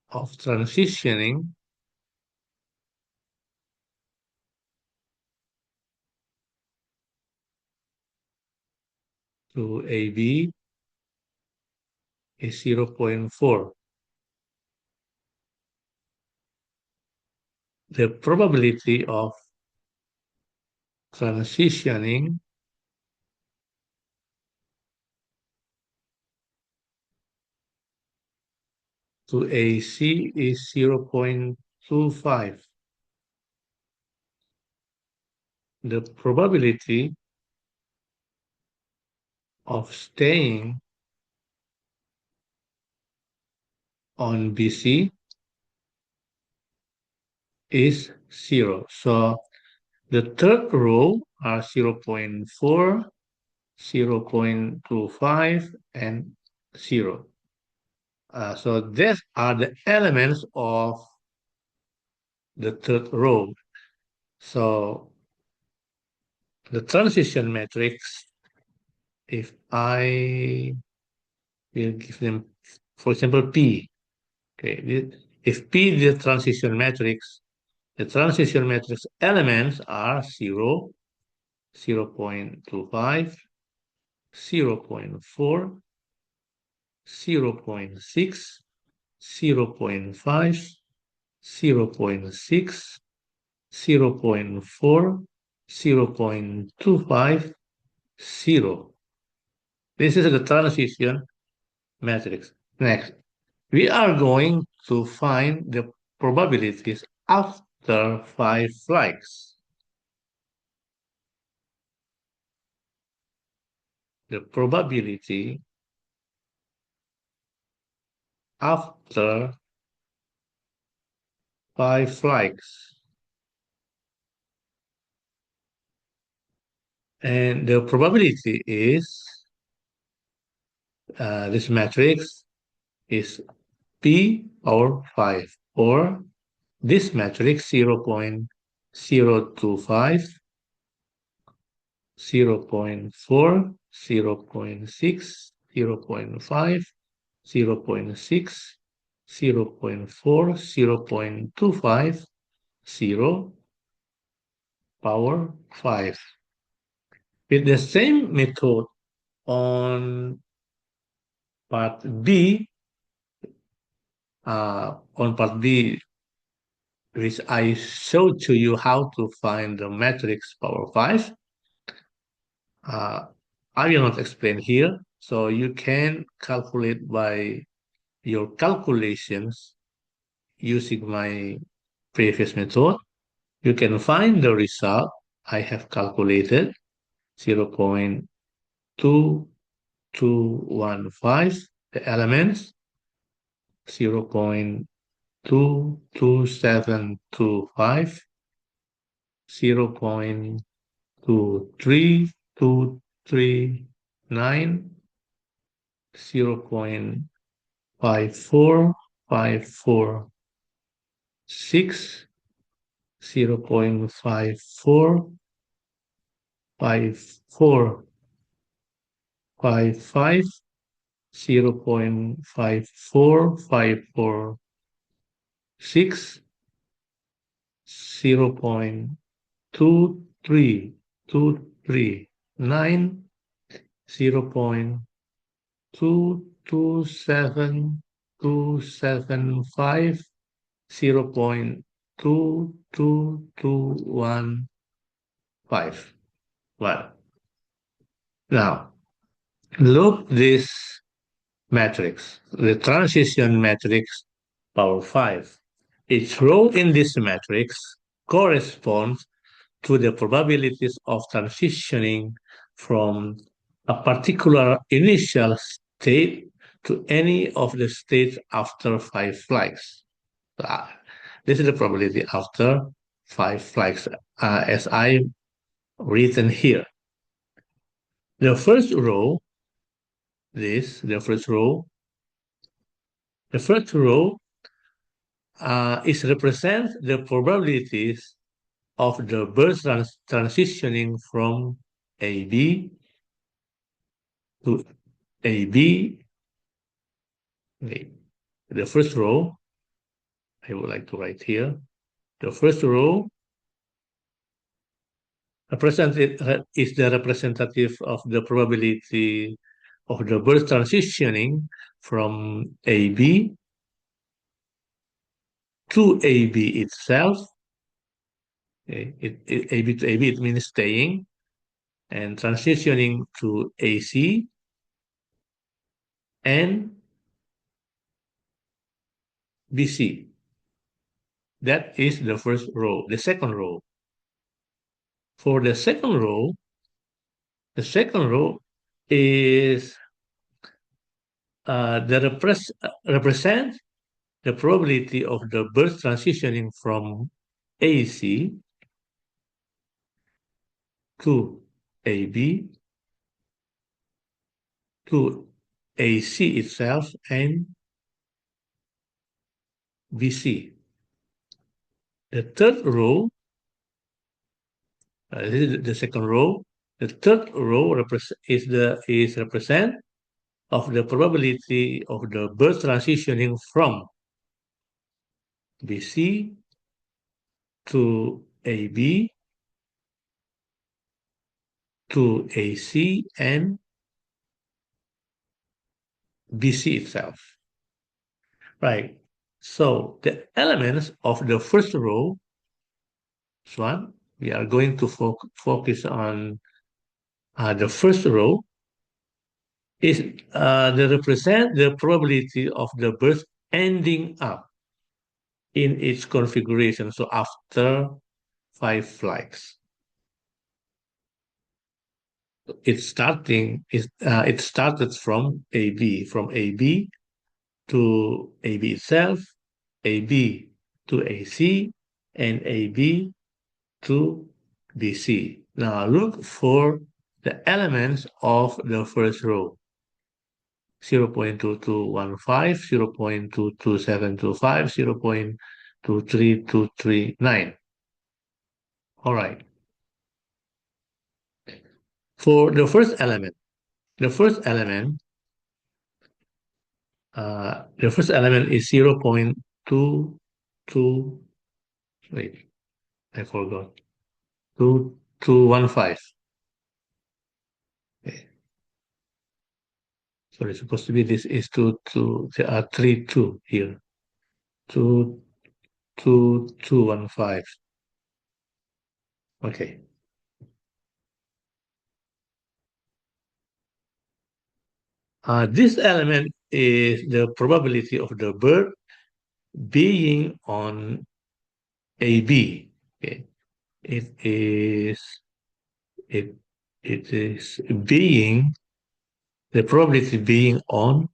of transitioning to AB is 0.4. The probability of transitioning to AC is 0.25. The probability of staying on BC is 0. So the third row are 0.4, 0.25, and 0. So these are the elements of the third row. So the transition matrix, if I will give them, for example, P, okay, if P is the transition matrix elements are 0, 0.25, 0.4, 0.6, 0.5, 0.6, 0.4, 0.25, 0. This is the transition matrix. Next, we are going to find the probabilities after 5 flights. The probability after 5 flights. And the probability is, this matrix is P power 5, or this matrix 0.025, 0.4, 0.6, 0.5, 0.6, 0.4, 0.25, 0 power 5. With the same method on part B, which I showed to you how to find the matrix power 5, I will not explain here. So you can calculate by your calculations using my previous method. You can find the result I have calculated, 0.2215, the elements, 0.22725, 0.23239, 0.54546, 0.5455, 0.54546, 0.23239, 0.227275, 0.2221, 5. Well, now look this matrix, the transition matrix power 5. Each row in this matrix corresponds to the probabilities of transitioning from a particular initial state to any of the states after 5 flags. Ah, this is the probability after 5 flags, as I written here. The first row, the first row is represent the probabilities of the birds transitioning from AB to AB. Okay. The first row, I would like to write here, the first row is the representative of the probability of the bird transitioning from AB to AB itself. Okay. AB to AB, it means staying, and transitioning to AC and BC. That is the first row. The second row. For the second row is represent the probability of the birth transitioning from AC to AB to AC itself and BC. The third row, this is the second row. The third row is represent of the probability of the birth transitioning from BC to AB to AC and BC itself. Right. So the elements of the first row, this one, we are going to focus on the first row, is they represent the probability of the birth ending up in its configuration. So after 5 flags, it started from AB to AB itself, AB to AC, and AB to BC. Now look for the elements of the first row. 0.2215, 0.22725, 0.23239. All right. For the first element, the first element is 0.22. Wait, I forgot. 2215. Okay. So it's supposed to be this is 32 here. 2215. Okay. This element is the probability of the bird being on AB. Okay. It is being the probability being on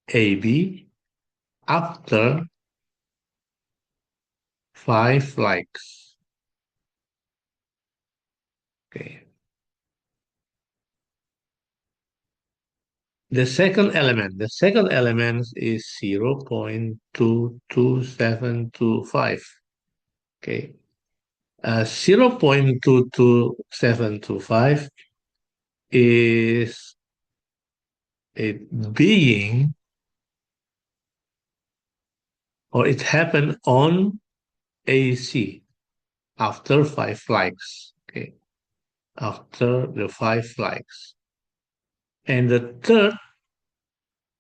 AB after 5 flags. Okay. The second element is 0.22725. Okay. 0.22725 is it being, or it happened on AC after 5 flags. Okay. After the 5 flags. And the third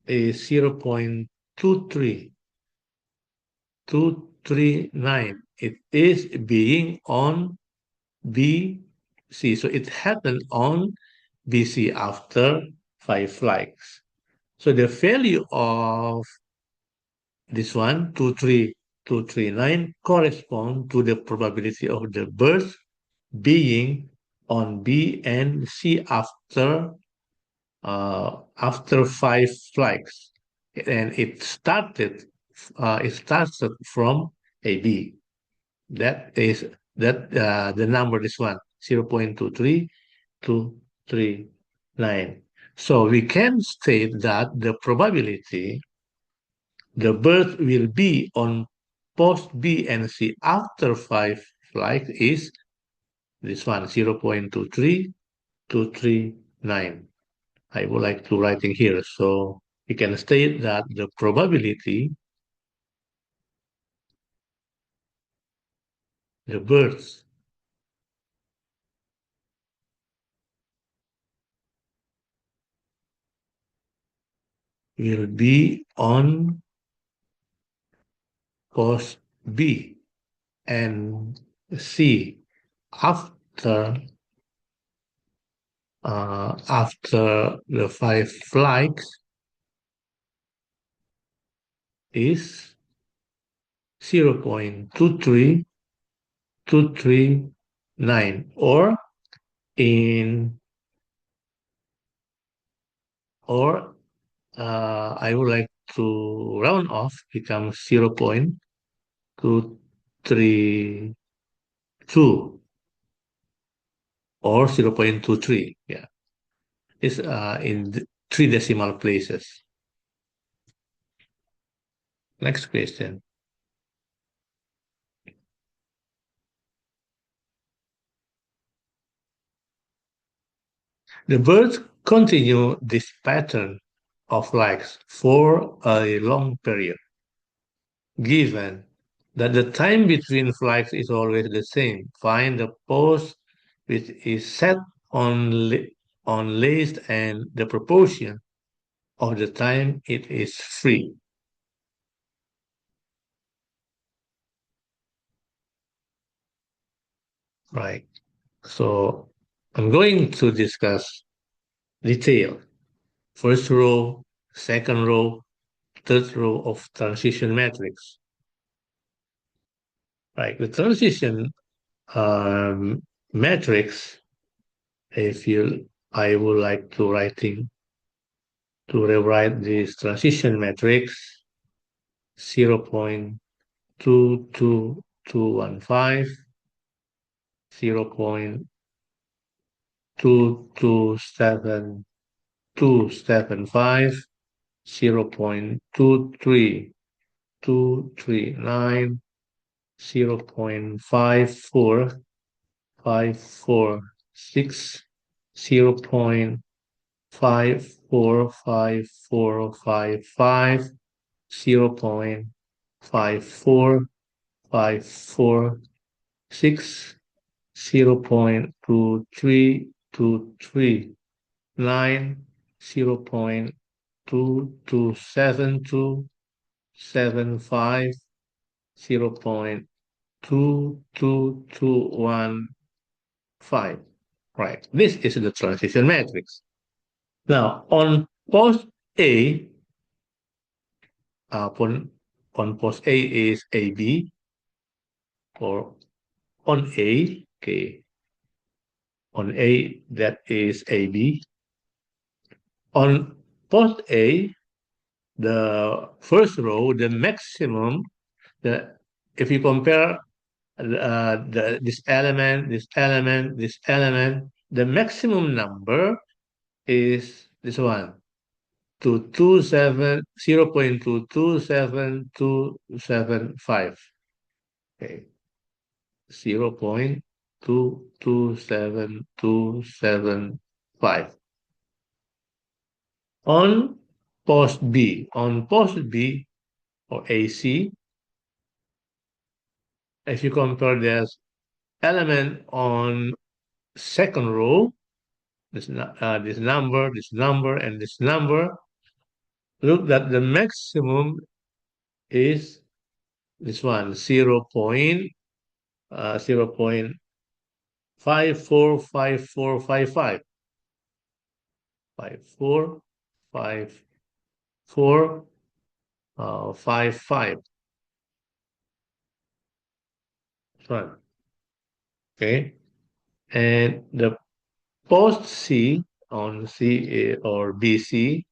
is 0.23239. It is being on BC. So it happened on BC after 5 flights. So the value of this one, 23239, correspond to the probability of the birth being on B and C after 5 flights, and it started from AB. That is the number is one 0.23239. So we can state that the probability the birth will be on post B and C after 5 flights is this one 0.23239. I would like to write in here. So we can state that the probability the birth will be on post B and C after after the 5 flights is 0.23239, in or I would like to round off becomes 0.232 or 0.23. Yeah, it's in 3 decimal places. Next question. The birds continue this pattern of likes for a long period, given that the time between flights is always the same. Find the pose which is set on list and the proportion of the time it is free. Right. So I'm going to discuss detail. First row, second row, third row of transition matrix. Right. The transition matrix, if you, I would like to rewrite this transition matrix 0.22215, 0.227275, 0.23239, 0.54546, 0.54545, 0.54546, 0.23239, 0.22727, 0.22215. Right. This is the transition matrix. Now, on post A, on post A is AB, or on A, okay, on A that is AB. On post A, the first row, the maximum, if you compare this element, this element, this element, the maximum number is this one, 0.227275. Okay, 0.227275. On post B or AC, if you compare this element on second row, this number, and this number, look that the maximum is this one, 0. 0.5 5, 4, 5, 4, 5, 5. 5, 4, 5, 4, 5, 5. Right. Okay. And the post C on C or BC,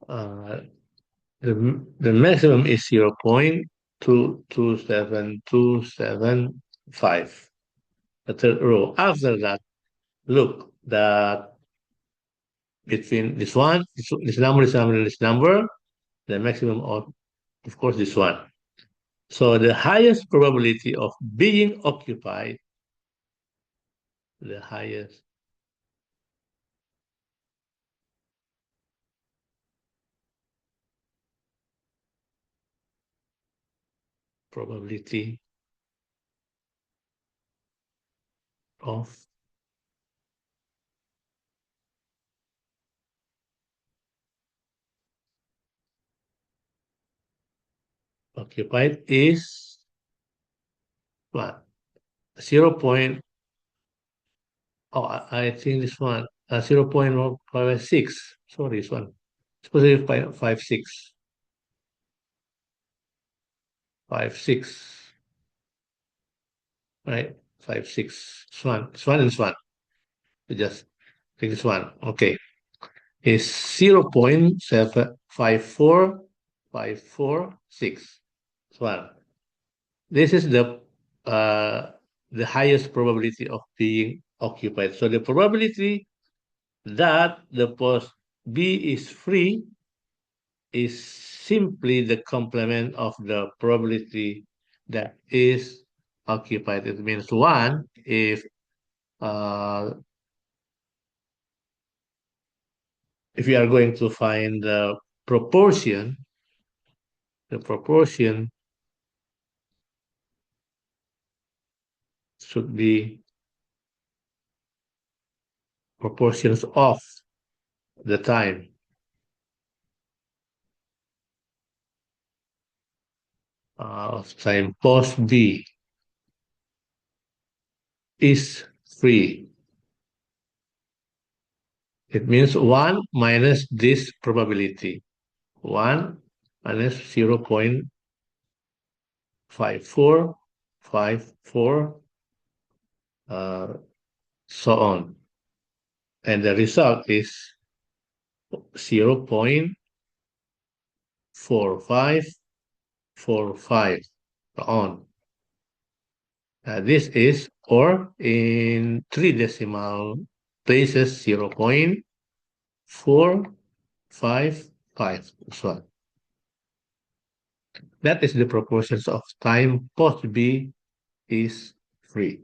uh, the maximum is 0.22725. The third row. After that, look that between this number, this number, the maximum of course, this one. So the highest probability of being occupied, the highest probability of occupied is what? 0. Oh, I think this one 0.56. Sorry, this one. Supposed to be 5.56. 5.6, right? 5.6. This one. This one and this one. We just take this one. Okay. Is 0.754546. This one. This is the highest probability of being occupied. So the probability that the post B is free is simply the complement of the probability that is occupied. It means one if you are going to find the proportion should be proportions of the time post B is free. It means 1 minus this probability. 1 minus 0.5454, so on. And the result is 0.4545, so on. This is, or in three decimal places, 0.455. So that is the proportions of time post B is free.